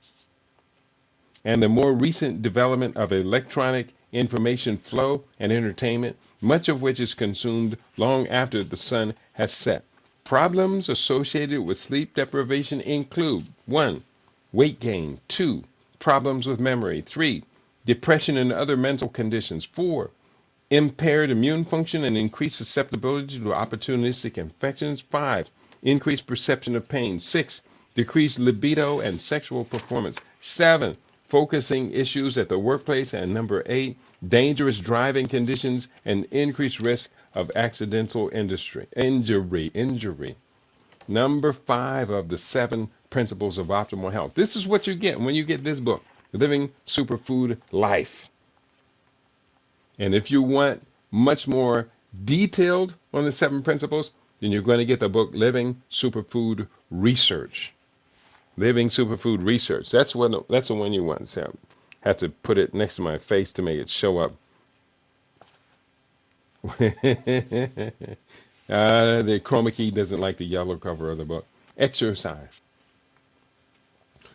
S1: and the more recent development of electronic information flow and entertainment, much of which is consumed long after the sun has set. Problems associated with sleep deprivation include 1. Weight gain, 2. Problems with memory, 3. Depression and other mental conditions, 4. Impaired immune function and increased susceptibility to opportunistic infections, 5. Increased perception of pain, 6. Decreased libido and sexual performance, 7. Focusing issues at the workplace, and number 8, dangerous driving conditions and increased risk of accidental injury. Number 5 of the 7 principles of optimal health. This is what you get when you get this book, Living Superfood Life. And if you want much more detailed on the 7 principles, then you're going to get the book Living Superfood Research. Living Superfood Research. That's the one you want. So I have to put it next to my face to make it show up. The chroma key doesn't like the yellow cover of the book. Exercise.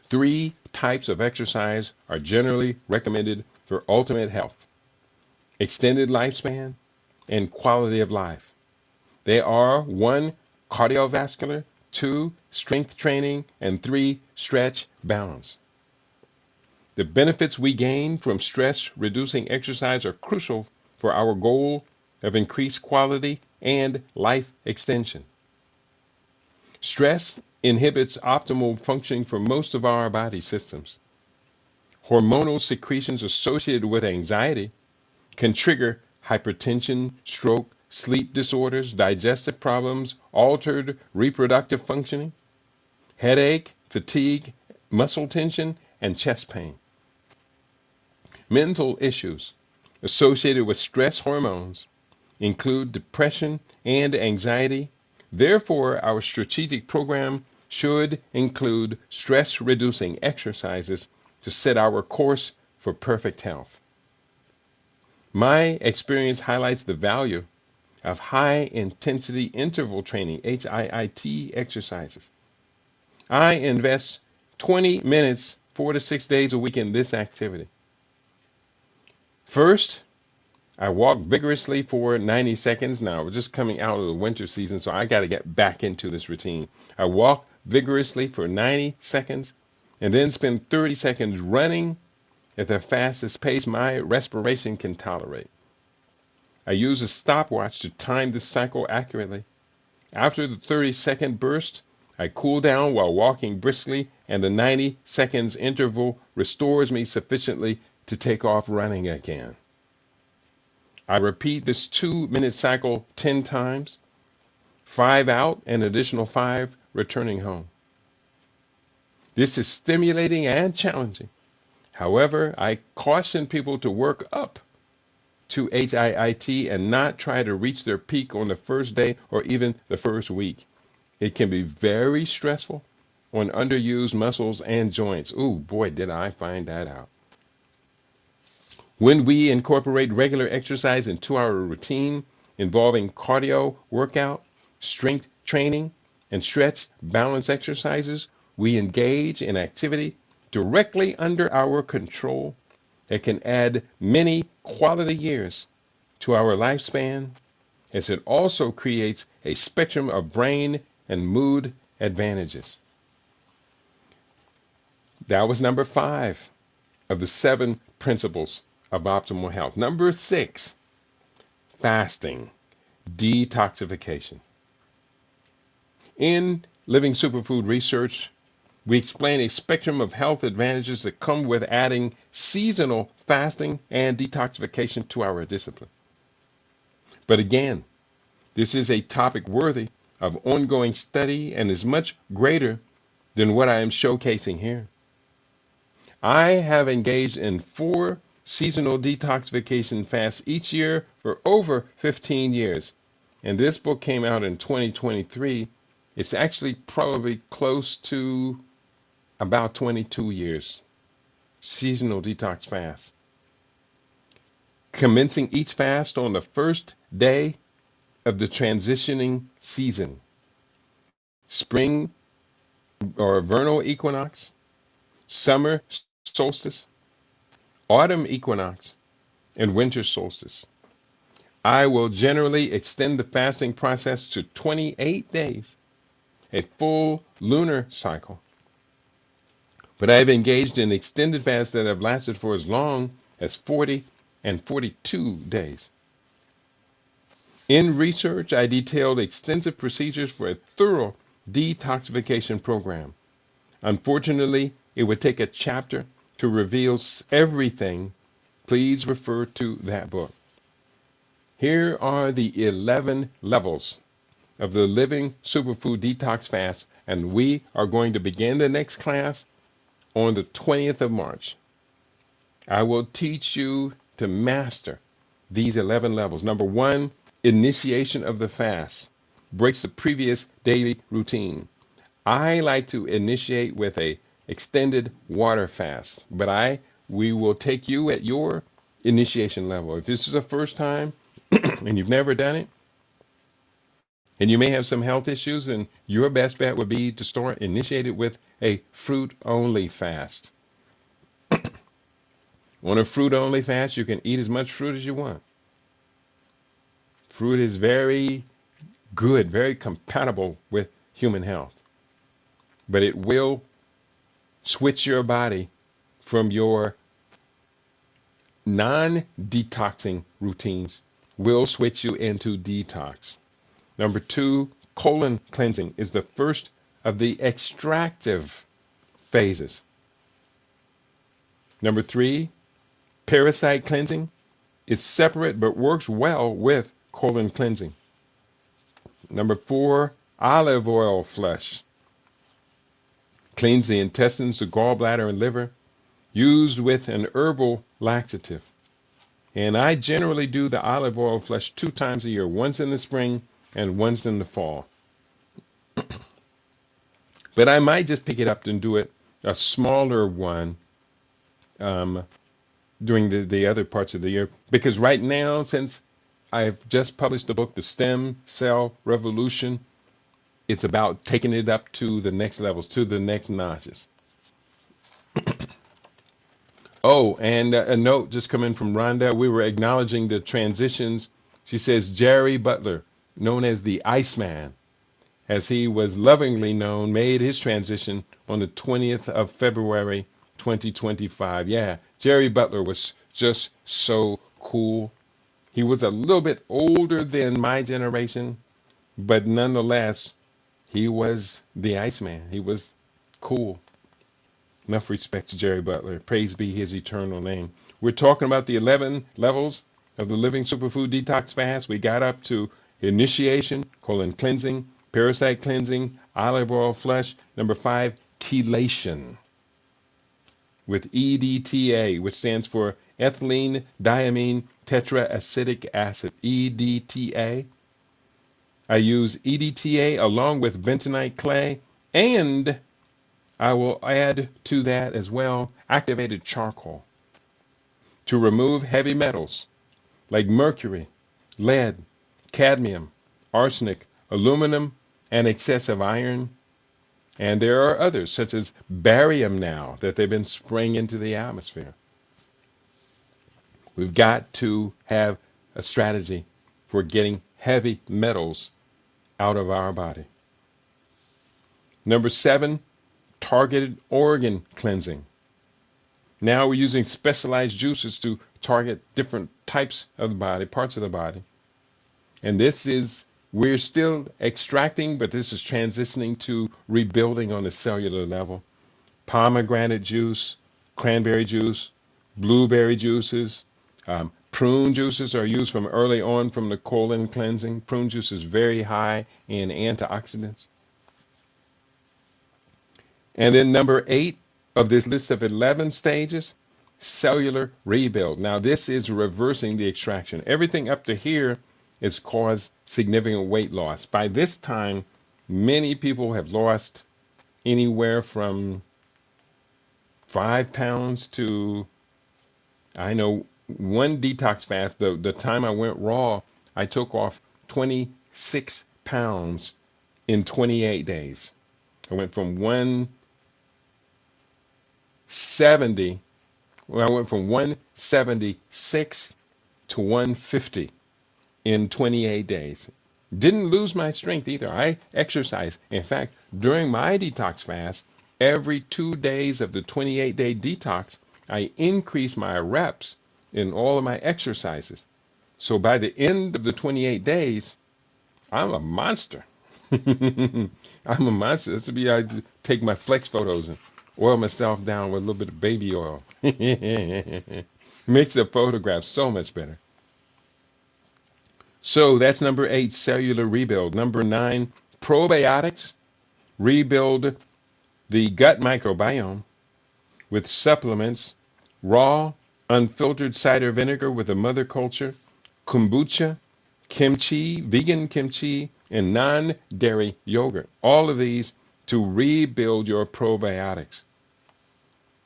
S1: 3 types of exercise are generally recommended for ultimate health: extended lifespan and quality of life. They are 1. Cardiovascular, 2. Strength training, and 3. Stretch balance. The benefits we gain from stress-reducing exercise are crucial for our goal of increased quality and life extension. Stress inhibits optimal functioning for most of our body systems. Hormonal secretions associated with anxiety can trigger hypertension, stroke, sleep disorders, digestive problems, altered reproductive functioning, headache, fatigue, muscle tension, and chest pain. Mental issues associated with stress hormones include depression and anxiety. Therefore, our strategic program should include stress-reducing exercises to set our course for perfect health. My experience highlights the value of high-intensity interval training, HIIT exercises. I invest 20 minutes 4 to 6 days a week in this activity. First, I walk vigorously for 90 seconds. Now, we're just coming out of the winter season, so I got to get back into this routine. I walk vigorously for 90 seconds and then spend 30 seconds running at the fastest pace my respiration can tolerate. I use a stopwatch to time the cycle accurately. After the 30-second burst, I cool down while walking briskly, and the 90 seconds interval restores me sufficiently to take off running again. I repeat this 2-minute cycle 10 times, 5 out, an additional 5 returning home. This is stimulating and challenging. However, I caution people to work up to HIIT and not try to reach their peak on the first day or even the first week. It can be very stressful on underused muscles and joints. Ooh, boy, did I find that out. When we incorporate regular exercise into our routine involving cardio workout, strength training, and stretch balance exercises, we engage in activity directly under our control that can add many quality years to our lifespan, as it also creates a spectrum of brain and mood advantages. That was number 5 of the 7 principles of optimal health. Number 6, fasting, detoxification. In Living Superfood Research, we explain a spectrum of health advantages that come with adding seasonal fasting and detoxification to our discipline. But again, this is a topic worthy of ongoing study and is much greater than what I am showcasing here. I have engaged in 4 seasonal detoxification fasts each year for over 15 years. And this book came out in 2023. It's actually probably close to about 22 years. Seasonal detox fast. Commencing each fast on the first day of the transitioning season. Spring or vernal equinox, summer solstice, autumn equinox, and winter solstice. I will generally extend the fasting process to 28 days, a full lunar cycle. But I have engaged in extended fasts that have lasted for as long as 40 and 42 days. In research, I detailed extensive procedures for a thorough detoxification program. Unfortunately, it would take a chapter to reveal everything. Please refer to that book. Here are the 11 levels of the Living Superfood Detox Fast, and we are going to begin the next class on the 20th of March. I will teach you to master these 11 levels. Number 1, initiation of the fast. Breaks the previous daily routine. I like to initiate with a extended water fast, but we will take you at your initiation level. If this is the first time and you've never done it, and you may have some health issues, then your best bet would be to start initiated with a fruit-only fast. On a fruit-only fast, you can eat as much fruit as you want. Fruit is very good, very compatible with human health. But it will switch your body from your non-detoxing routines, will switch you into detox. Number 2, colon cleansing is the first of the extractive phases. Number 3, parasite cleansing is separate but works well with colon cleansing. Number 4, olive oil flush. Cleans the intestines, the gallbladder, and liver, used with an herbal laxative. And I generally do the olive oil flush 2 times a year, once in the spring and once in the fall. But I might just pick it up and do it a smaller one during the other parts of the year. Because right now, since I've just published the book, The Stem Cell Revolution, it's about taking it up to the next levels, to the next notches. Oh, and a note just coming from Rhonda. We were acknowledging the transitions. She says Jerry Butler, known as the Iceman, as he was lovingly known, made his transition on the 20th of February, 2025. Yeah, Jerry Butler was just so cool. He was a little bit older than my generation, but nonetheless, he was the Iceman. He was cool. Enough respect to Jerry Butler. Praise be his eternal name. We're talking about the 11 levels of the Living Superfood Detox Fast. We got up to initiation, colon cleansing, parasite cleansing, olive oil flush. Number 5, chelation with EDTA, which stands for ethylene diamine tetraacetic acid. EDTA. I use EDTA along with bentonite clay, and I will add to that as well activated charcoal to remove heavy metals like mercury, lead, cadmium, arsenic, aluminum, and excessive iron. And there are others, such as barium now, that they've been spraying into the atmosphere. We've got to have a strategy for getting heavy metals out of our body. Number 7, targeted organ cleansing. Now we're using specialized juices to target different types of the body, parts of the body. And we're still extracting, but this is transitioning to rebuilding on the cellular level. Pomegranate juice, cranberry juice, blueberry juices, prune juices are used from early on from the colon cleansing. Prune juice is very high in antioxidants. And then number 8 of this list of 11 stages, cellular rebuild. Now this is reversing the extraction. Everything up to here has caused significant weight loss. By this time, many people have lost anywhere from 5 pounds to, I know one detox fast, the time I went raw, I took off 26 pounds in 28 days. I went from 176 to 150 in 28 days. Didn't lose my strength either. I exercised. In fact, during my detox fast, every 2 days of the 28-day detox, I increased my reps in all of my exercises. So by the end of the 28 days, I'm a monster. I'm a monster. This would be, I take my flex photos and oil myself down with a little bit of baby oil. Makes the photograph so much better. So that's number 8, cellular rebuild. Number 9, probiotics. Rebuild the gut microbiome with supplements, raw, unfiltered cider vinegar with a mother culture, kombucha, kimchi, vegan kimchi, and non-dairy yogurt. All of these to rebuild your probiotics.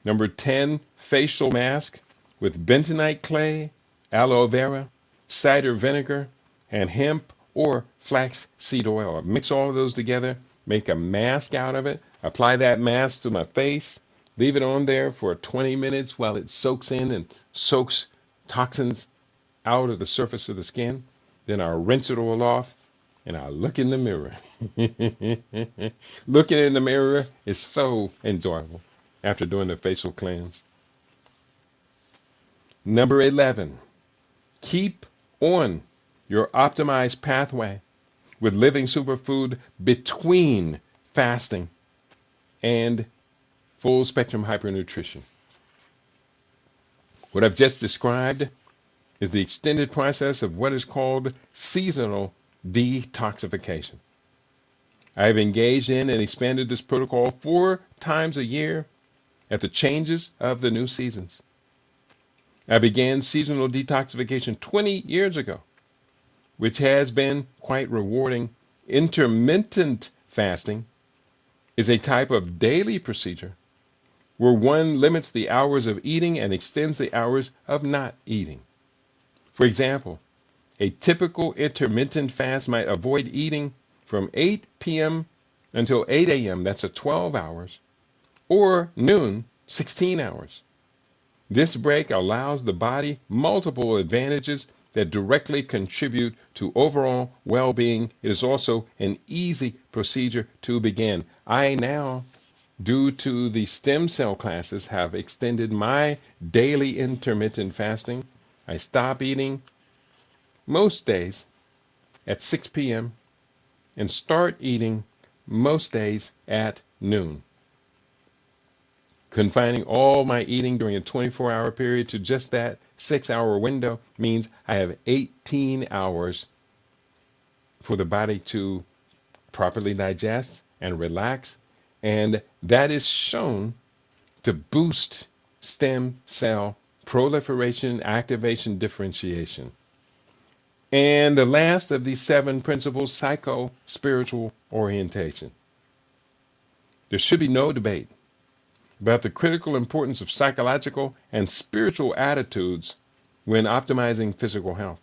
S1: Number 10, facial mask with bentonite clay, aloe vera, cider vinegar, and hemp or flax seed oil. Mix all of those together, make a mask out of it, apply that mask to my face, leave it on there for 20 minutes while it soaks in and soaks toxins out of the surface of the skin. Then I'll rinse it all off and I'll look in the mirror. Looking in the mirror is so enjoyable after doing the facial cleanse. Number 11, keep on your optimized pathway with living superfood between fasting and full spectrum hypernutrition. What I've just described is the extended process of what is called seasonal detoxification. I have engaged in and expanded this protocol 4 times a year at the changes of the new seasons. I began seasonal detoxification 20 years ago, which has been quite rewarding. Intermittent fasting is a type of daily procedure where one limits the hours of eating and extends the hours of not eating. For example, a typical intermittent fast might avoid eating from 8 p.m. until 8 a.m., that's a 12 hours, or noon, 16 hours. This break allows the body multiple advantages that directly contribute to overall well-being. It is also an easy procedure to begin. I now, due to the stem cell classes, have extended my daily intermittent fasting. I stop eating most days at 6 p.m. and start eating most days at noon. Confining all my eating during a 24-hour period to just that 6-hour window means I have 18 hours for the body to properly digest and relax, and that is shown to boost stem cell proliferation, activation, differentiation. And the last of these 7 principles, psycho-spiritual orientation. There should be no debate about the critical importance of psychological and spiritual attitudes when optimizing physical health.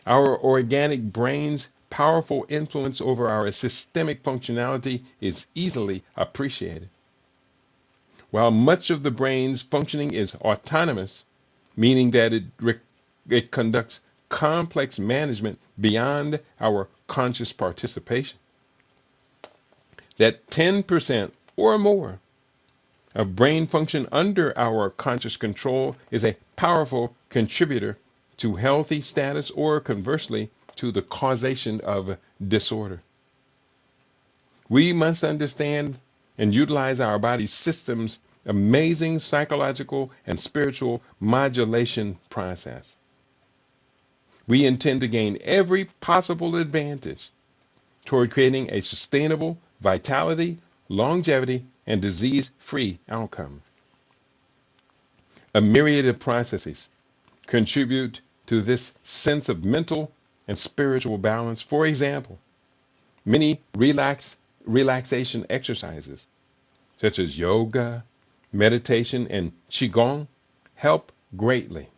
S1: Our organic brain's powerful influence over our systemic functionality is easily appreciated. While much of the brain's functioning is autonomous, meaning that it conducts complex management beyond our conscious participation, that 10% or more of brain function under our conscious control is a powerful contributor to healthy status, or conversely, to the causation of disorder. We must understand and utilize our body's system's amazing psychological and spiritual modulation process. We intend to gain every possible advantage toward creating a sustainable vitality, longevity, and disease-free outcome. A myriad of processes contribute to this sense of mental and spiritual balance. For example, many relaxation exercises, such as yoga, meditation, and qigong, help greatly.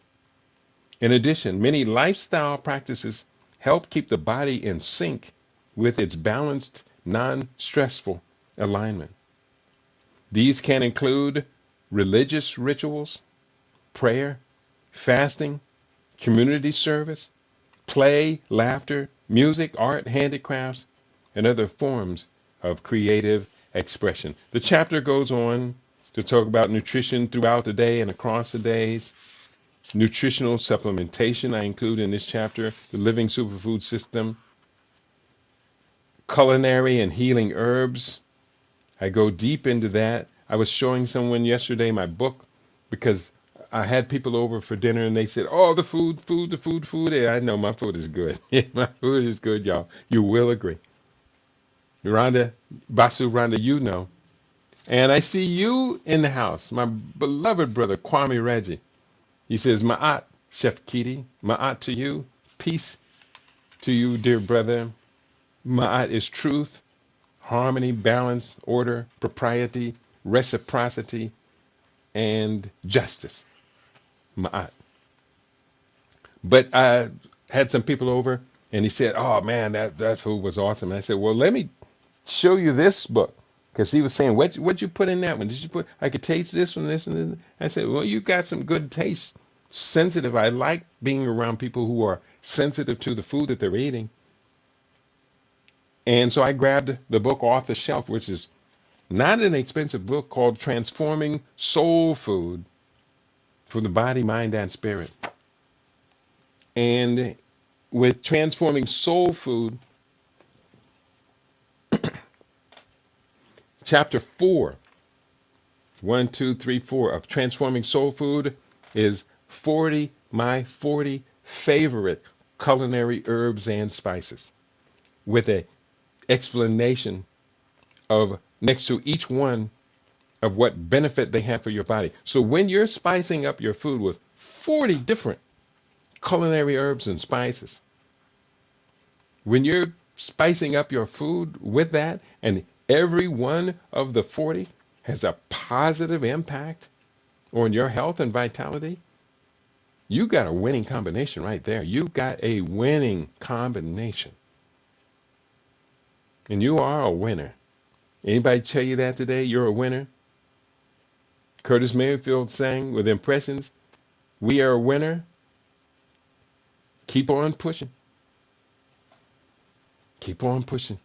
S1: In addition, many lifestyle practices help keep the body in sync with its balanced, non-stressful alignment. These can include religious rituals, prayer, fasting, community service, play, laughter, music, art, handicrafts, and other forms of creative expression. The chapter goes on to talk about nutrition throughout the day and across the days. Nutritional supplementation I include in this chapter, the living superfood system, culinary and healing herbs. I go deep into that. I was showing someone yesterday my book because I had people over for dinner and they said, "Oh, the food. And I know my food is good. My food is good, y'all. You will agree. Rhonda, you know. And I see you in the house, my beloved brother, Kwame Reggie. He says, Ma'at, Chef Kitty, Ma'at to you. Peace to you, dear brother. Ma'at is truth, harmony, balance, order, propriety, reciprocity, and justice. Ma'at. But I had some people over and he said, "Oh man, that food was awesome." And I said, "Well, let me show you this book." Because he was saying, what'd you put in that one? Did you put, I could taste this one, this, and this. I said, "Well, you got some good taste. Sensitive. I like being around people who are sensitive to the food that they're eating." And so I grabbed the book off the shelf, which is not an expensive book, called Transforming Soul Food for the Body, Mind, and Spirit. And with Transforming Soul Food, chapter 4, 1, 2, 3, 4 of Transforming Soul Food is my 40 favorite culinary herbs and spices, with an explanation of next to each one of what benefit they have for your body. So when you're spicing up your food with 40 different culinary herbs and spices, when you're spicing up your food with that, and every one of the 40 has a positive impact on your health and vitality, you got a winning combination right there. You got a winning combination. And you are a winner. Anybody tell you that today? You're a winner? Curtis Mayfield sang with Impressions, "We are a winner. Keep on pushing. Keep on pushing.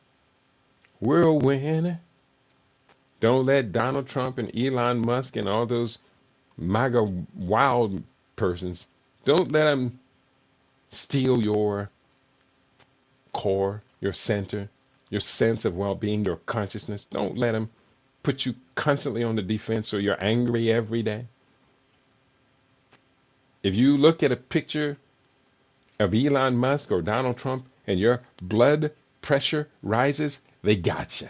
S1: We're a winner. Don't let Donald Trump and Elon Musk and all those MAGA wild persons, don't let them steal your core, your center, your sense of well-being, your consciousness. Don't let them put you constantly on the defense or you're angry every day. If you look at a picture of Elon Musk or Donald Trump and your blood pressure rises, they got you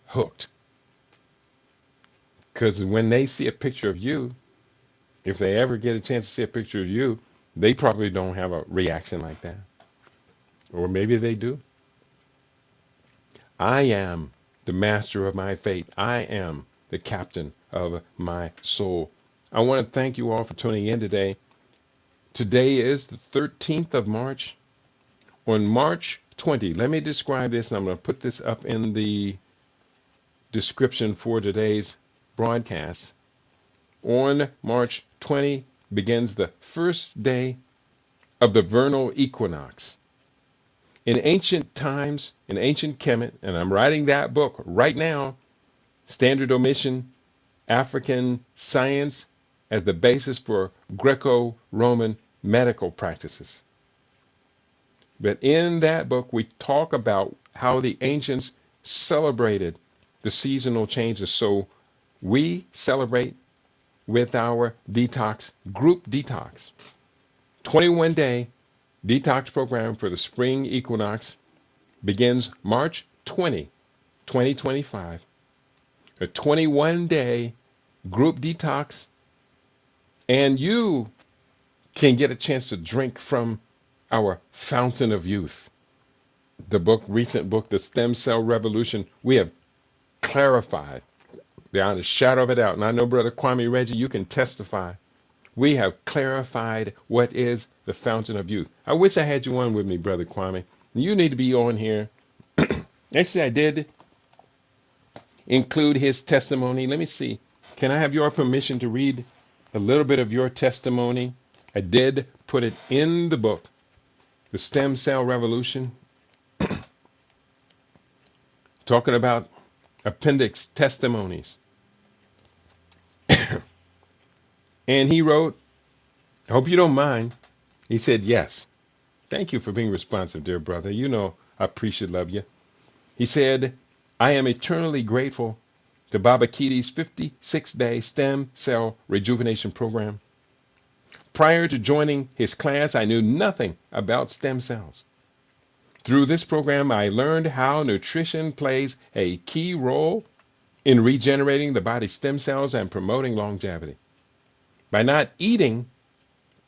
S1: hooked. Because when they see a picture of you, if they ever get a chance to see a picture of you, they probably don't have a reaction like that. Or maybe they do. I am the master of my fate. I am the captain of my soul. I want to thank you all for tuning in today. Today is the 13th of March. On March 20, let me describe this, and I'm going to put this up in the description for today's broadcast. On March 20 begins the first day of the vernal equinox. In ancient times, in ancient Kemet, and I'm writing that book right now, Standard Omission, African Science as the basis for Greco-Roman medical practices. But in that book, we talk about how the ancients celebrated the seasonal changes. So we celebrate with our detox, group detox, 21-day detox program for the spring equinox begins March 20, 2025. A 21-day group detox, and you can get a chance to drink from our fountain of youth. The book, recent book, The Stem Cell Revolution, we have clarified beyond a shadow of a doubt. And I know, Brother Kwame Reggie, you can testify. We have clarified what is the fountain of youth. I wish I had you on with me, Brother Kwame. You need to be on here. Actually, I did include his testimony. Let me see. Can I have your permission to read a little bit of your testimony? I did put it in the book, The Stem Cell Revolution, talking about appendix testimonies. And he wrote, I hope you don't mind. He said, yes. Thank you for being responsive, dear brother. You know I appreciate, love you. He said, I am eternally grateful to Baba Kiti's 56-day stem cell rejuvenation program. Prior to joining his class, I knew nothing about stem cells. Through this program, I learned how nutrition plays a key role in regenerating the body's stem cells and promoting longevity. By not eating,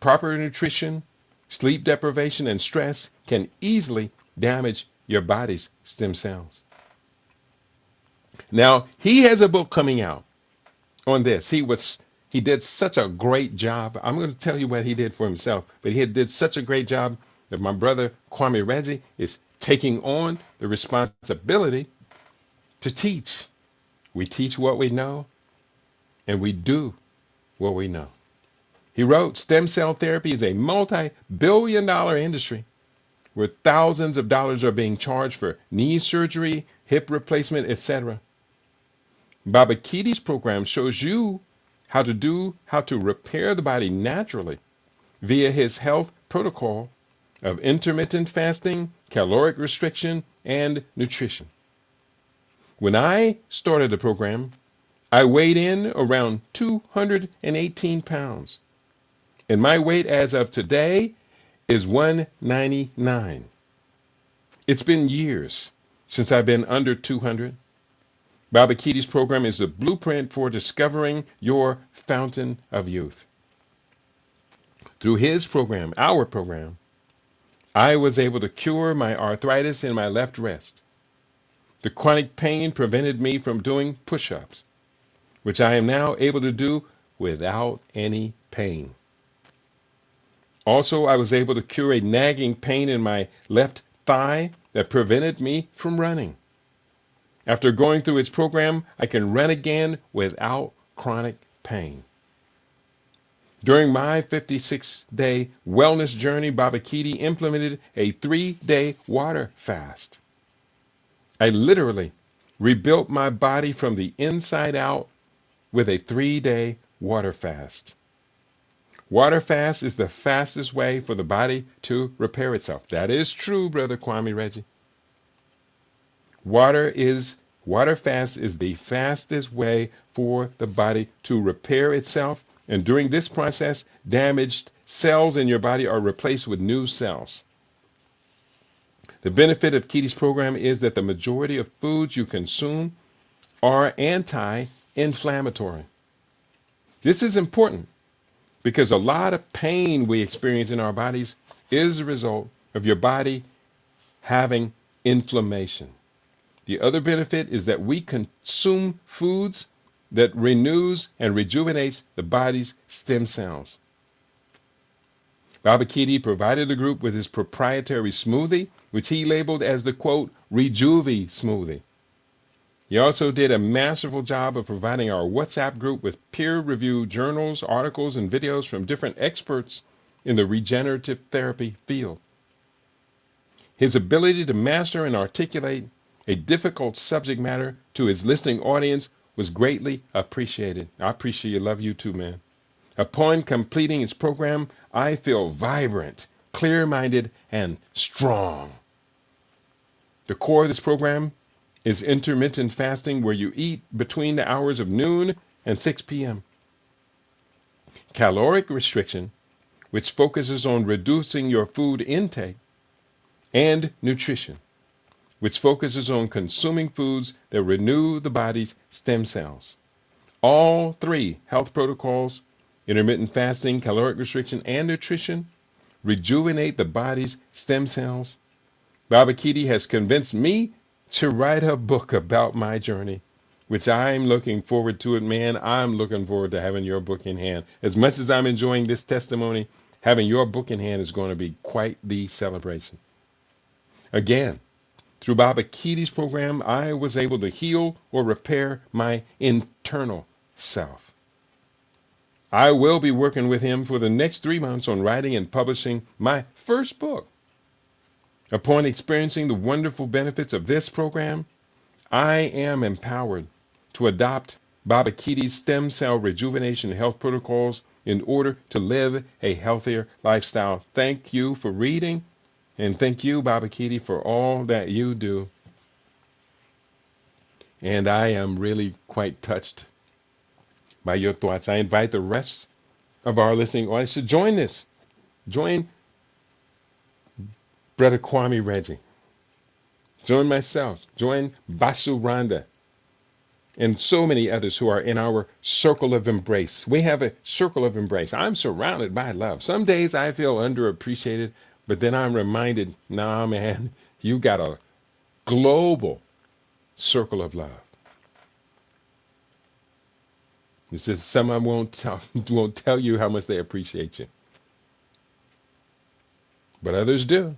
S1: proper nutrition, sleep deprivation, and stress can easily damage your body's stem cells. Now, he has a book coming out on this. He did such a great job. I'm going to tell you what he did for himself, but he did such a great job that my brother Kwame Reggie is taking on the responsibility to teach. We teach what we know, and we do what we know. He wrote, stem cell therapy is a multi-billion-dollar industry where thousands of dollars are being charged for knee surgery, hip replacement, etc. Baba Kiti's program shows you how to repair the body naturally via his health protocol of intermittent fasting, caloric restriction, and nutrition. When I started the program, I weighed in around 218 pounds. And my weight as of today is 199. It's been years since I've been under 200. Baba Kiti's program is a blueprint for discovering your fountain of youth. Through his program, our program, I was able to cure my arthritis in my left wrist. The chronic pain prevented me from doing push-ups, which I am now able to do without any pain. Also, I was able to cure a nagging pain in my left thigh that prevented me from running. After going through its program, I can run again without chronic pain. During my 56-day wellness journey, Baba Kiti implemented a 3-day water fast. I literally rebuilt my body from the inside out with a 3-day water fast. Water fast is the fastest way for the body to repair itself. That is true, Brother Kwame Reggie. Water fast is the fastest way for the body to repair itself. And during this process, damaged cells in your body are replaced with new cells. The benefit of Kiti's program is that the majority of foods you consume are anti-inflammatory. This is important because a lot of pain we experience in our bodies is a result of your body having inflammation. The other benefit is that we consume foods that renews and rejuvenates the body's stem cells. Baba Kiti provided the group with his proprietary smoothie, which he labeled as the, quote, Rejuve smoothie. He also did a masterful job of providing our WhatsApp group with peer-reviewed journals, articles, and videos from different experts in the regenerative therapy field. His ability to master and articulate a difficult subject matter to his listening audience was greatly appreciated. I appreciate you. Love you too, man. Upon completing his program, I feel vibrant, clear-minded, and strong. The core of this program is intermittent fasting, where you eat between the hours of noon and 6 p.m. Caloric restriction, which focuses on reducing your food intake, and nutrition, which focuses on consuming foods that renew the body's stem cells. All three health protocols, intermittent fasting, caloric restriction, and nutrition, rejuvenate the body's stem cells. Baba Kiti has convinced me to write a book about my journey, which I'm looking forward to it, man. I'm looking forward to having your book in hand. As much as I'm enjoying this testimony, having your book in hand is going to be quite the celebration. Again, through Baba Kiti's program, I was able to heal or repair my internal self. I will be working with him for the next 3 months on writing and publishing my first book. Upon experiencing the wonderful benefits of this program, I am empowered to adopt Baba Kiti's stem cell rejuvenation health protocols in order to live a healthier lifestyle. Thank you for reading. And thank you, Baba Kiti, for all that you do. And I am really quite touched by your thoughts. I invite the rest of our listening audience to join this. Join Brother Kwame Reggie. Join myself. Join Basu Randa. And so many others who are in our circle of embrace. We have a circle of embrace. I'm surrounded by love. Some days I feel underappreciated. But then I'm reminded, nah, man, you got a global circle of love. It's just someone won't tell you how much they appreciate you. But others do.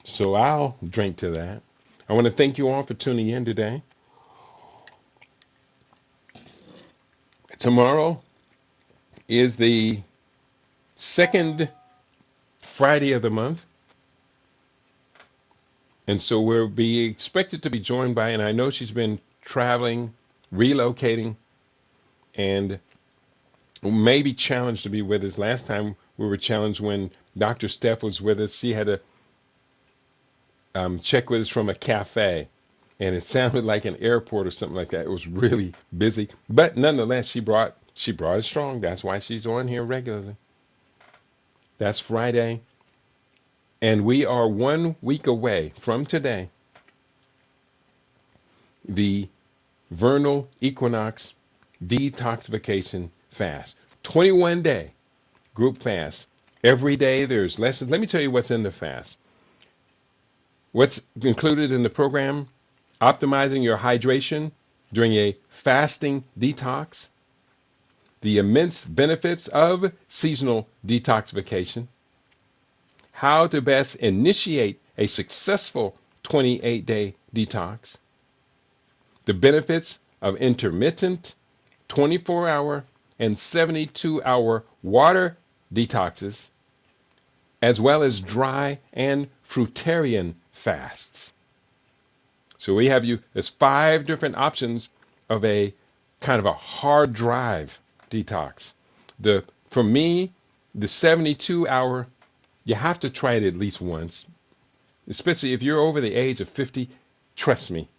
S1: So I'll drink to that. I want to thank you all for tuning in today. Tomorrow is the second Friday of the month. And so we'll be expected to be joined by, and I know she's been traveling, relocating, and maybe challenged to be with us. Last time we were challenged when Dr. Steph was with us. She had to check with us from a cafe, and it sounded like an airport or something like that. It was really busy. But nonetheless, she brought it strong. That's why she's on here regularly. That's Friday. And we are 1 week away from today, the vernal equinox detoxification fast. 21-day group fast. Every day there's lessons. Let me tell you what's in the fast. What's included in the program: optimizing your hydration during a fasting detox, the immense benefits of seasonal detoxification, how to best initiate a successful 28-day detox, the benefits of intermittent 24-hour and 72-hour water detoxes, as well as dry and fruitarian fasts. So we have there's 5 different options of a kind of a hard drive detox. For me, the 72-hour, you have to try it at least once, especially if you're over the age of 50. Trust me,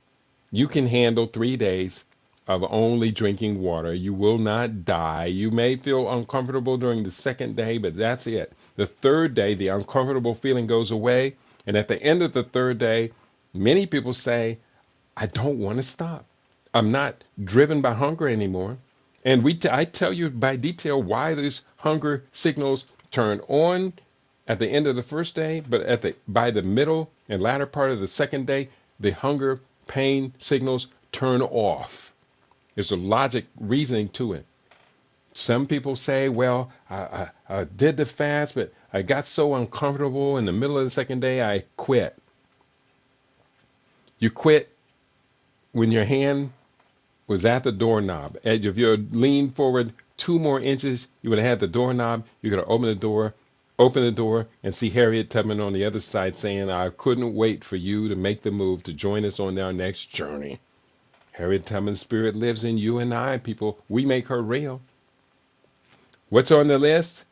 S1: you can handle 3 days of only drinking water. You will not die. You may feel uncomfortable during the 2nd day, but that's it. The 3rd day, the uncomfortable feeling goes away. And at the end of the 3rd day, many people say, I don't want to stop. I'm not driven by hunger anymore. And I tell you by detail why these hunger signals turn on at the end of the 1st day, but by the middle and latter part of the 2nd day, the hunger pain signals turn off. There's a logic reasoning to it. Some people say, well, I did the fast, but I got so uncomfortable in the middle of the 2nd day, I quit. You quit when your hand was at the doorknob. If you leaned forward 2 more inches, you would have had the doorknob. You could have opened the door, and see Harriet Tubman on the other side saying, I couldn't wait for you to make the move to join us on our next journey. Harriet Tubman's spirit lives in you and I, people. We make her real. What's on the list?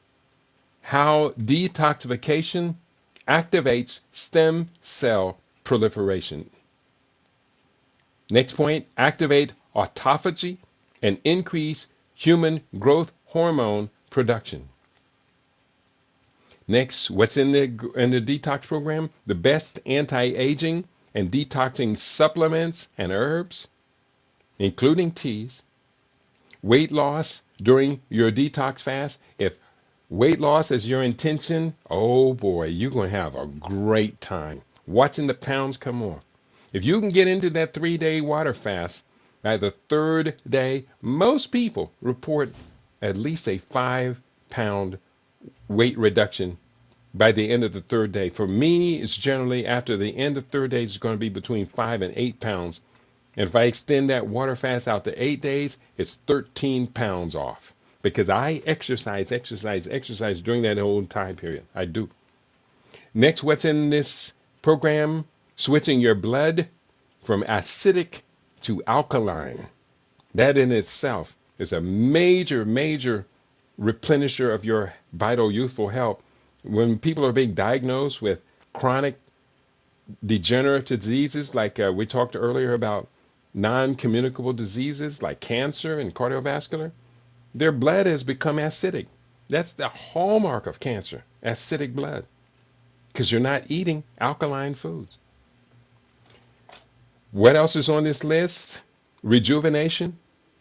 S1: How detoxification activates stem cell proliferation. Next point, activate autophagy and increase human growth hormone production. Next, what's in the detox program? The best anti-aging and detoxing supplements and herbs, including teas. Weight loss during your detox fast. If weight loss is your intention, oh boy, you're going to have a great time watching the pounds come off. If you can get into that 3-day water fast, by the 3rd day, most people report at least a 5-pound weight reduction by the end of the 3rd day. For me, it's generally after the end of 3rd day, it's going to be between 5 and 8 pounds. And if I extend that water fast out to 8 days, it's 13 pounds off because I exercise during that whole time period. I do. Next, what's in this program? Switching your blood from acidic to alkaline. That in itself is a major replenisher of your vital youthful health. When people are being diagnosed with chronic degenerative diseases, like we talked earlier about non-communicable diseases like cancer and cardiovascular, their blood has become acidic. That's the hallmark of cancer, acidic blood, because you're not eating alkaline foods. What else is on this list? Rejuvenation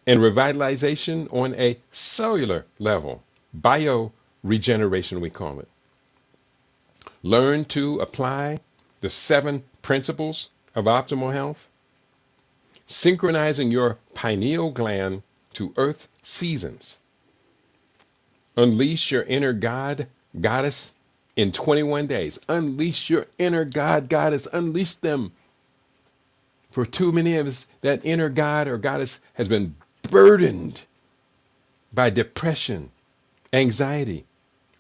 S1: and revitalization on a cellular level. Bioregeneration, we call it. Learn to apply the 7 principles of optimal health. Synchronizing your pineal gland to earth seasons. Unleash your inner God, goddess in 21 days. Unleash your inner God, goddess. Unleash them. For too many of us, that inner God or goddess has been burdened by depression, anxiety,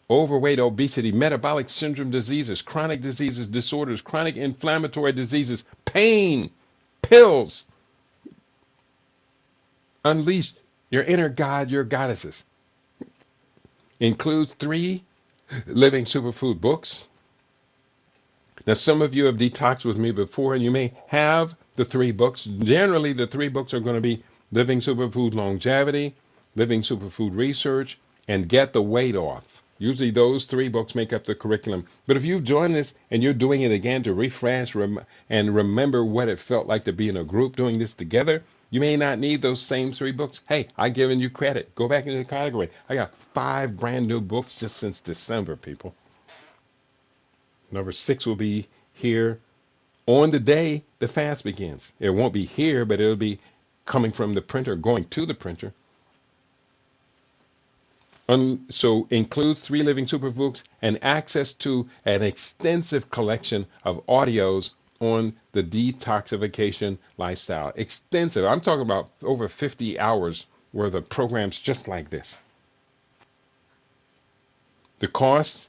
S1: overweight, obesity, metabolic syndrome diseases, chronic diseases, disorders, chronic inflammatory diseases, pain, pills. Unleash your inner God, your goddesses. Includes 3 living superfood books. Now, some of you have detoxed with me before, and you may have the 3 books. Generally, the 3 books are going to be Living Superfood Longevity, Living Superfood Research, and Get the Weight Off. Usually those 3 books make up the curriculum. But if you've joined this and you're doing it again to refresh and remember what it felt like to be in a group doing this together, you may not need those same 3 books. Hey, I've given you credit. Go back into the category. I got 5 brand new books just since December, people. Number 6 will be here on the day the fast begins. It won't be here, but it'll be coming from the printer, going to the printer. So includes 3 living superfoods and access to an extensive collection of audios on the detoxification lifestyle. Extensive. I'm talking about over 50 hours worth of programs just like this. The cost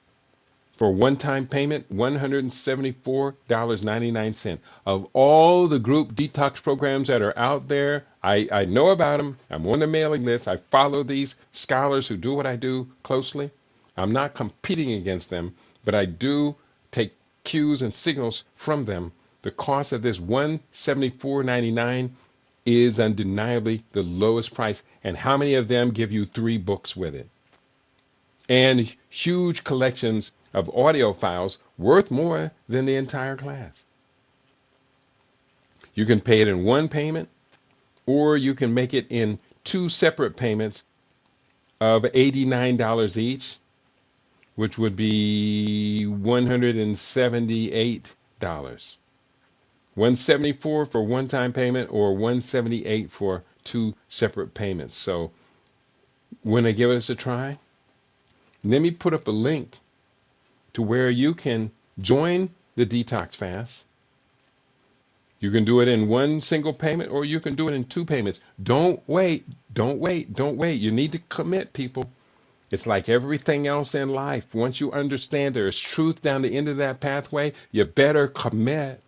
S1: for one-time payment, $174.99. Of all the group detox programs that are out there, I know about them. I'm on the mailing list. I follow these scholars who do what I do closely. I'm not competing against them, but I do take cues and signals from them. The cost of this $174.99 is undeniably the lowest price. And how many of them give you 3 books with it? And huge collections of audio files worth more than the entire class. You can pay it in one payment, or you can make it in 2 separate payments of $89 each, which would be $178. $174 for one-time payment, or $178 for 2 separate payments. So when I give us a try, let me put up a link to where you can join the detox fast. You can do it in one single payment, or you can do it in 2 payments. Don't wait. Don't wait. Don't wait. You need to commit, people. It's like everything else in life. Once you understand there is truth down the end of that pathway, you better commit.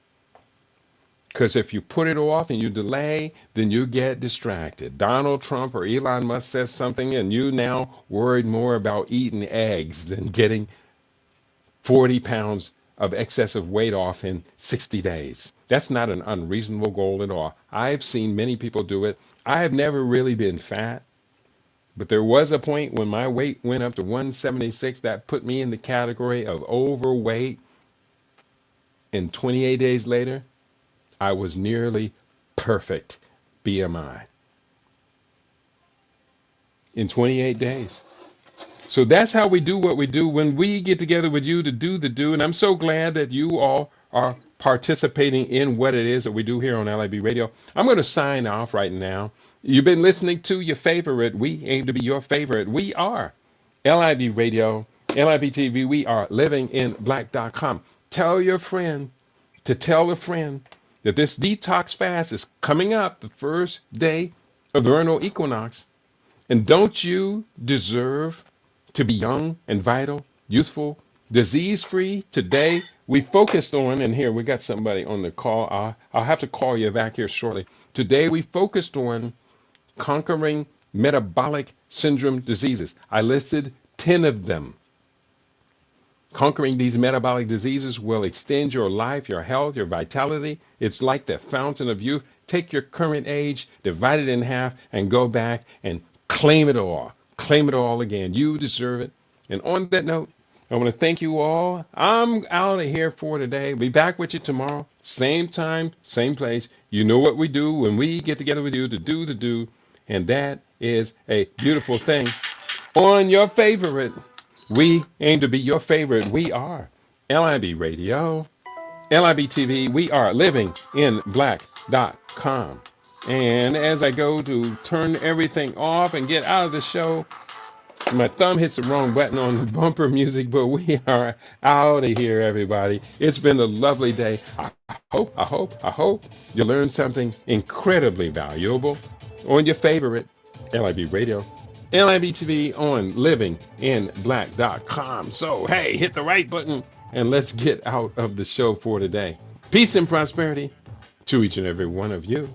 S1: Because if you put it off and you delay, then you get distracted. Donald Trump or Elon Musk says something, and you now worried more about eating eggs than getting 40 pounds of excessive weight off in 60 days. That's not an unreasonable goal at all. I've seen many people do it. I have never really been fat, but there was a point when my weight went up to 176 that put me in the category of overweight. And 28 days later, I was nearly perfect BMI. In 28 days. So that's how we do what we do when we get together with you to do the do. And I'm so glad that you all are participating in what it is that we do here on LIB Radio. I'm going to sign off right now. You've been listening to your favorite. We aim to be your favorite. We are LIB Radio, LIB TV. We are livinginblack.com. Tell your friend to tell a friend that this detox fast is coming up the first day of the vernal equinox. And don't you deserve to be young and vital, youthful, disease-free? Today, we focused on, and here we got somebody on the call. I'll have to call you back here shortly. Today, we focused on conquering metabolic syndrome diseases. I listed 10 of them. Conquering these metabolic diseases will extend your life, your health, your vitality. It's like the fountain of youth. Take your current age, divide it in half, and go back and claim it all. Claim it all again. You deserve it. And on that note, I want to thank you all. I'm out of here for today. Be back with you tomorrow. Same time, same place. You know what we do when we get together with you to do the do. And that is a beautiful thing. On your favorite. We aim to be your favorite. We are LIB Radio, LIB TV. We are livinginblack.com. And as I go to turn everything off and get out of the show, my thumb hits the wrong button on the bumper music, but we are out of here, everybody. It's been a lovely day. I hope you learned something incredibly valuable on your favorite LIB Radio, LIB TV on livinginblack.com. So, hey, hit the right button and let's get out of the show for today. Peace and prosperity to each and every one of you.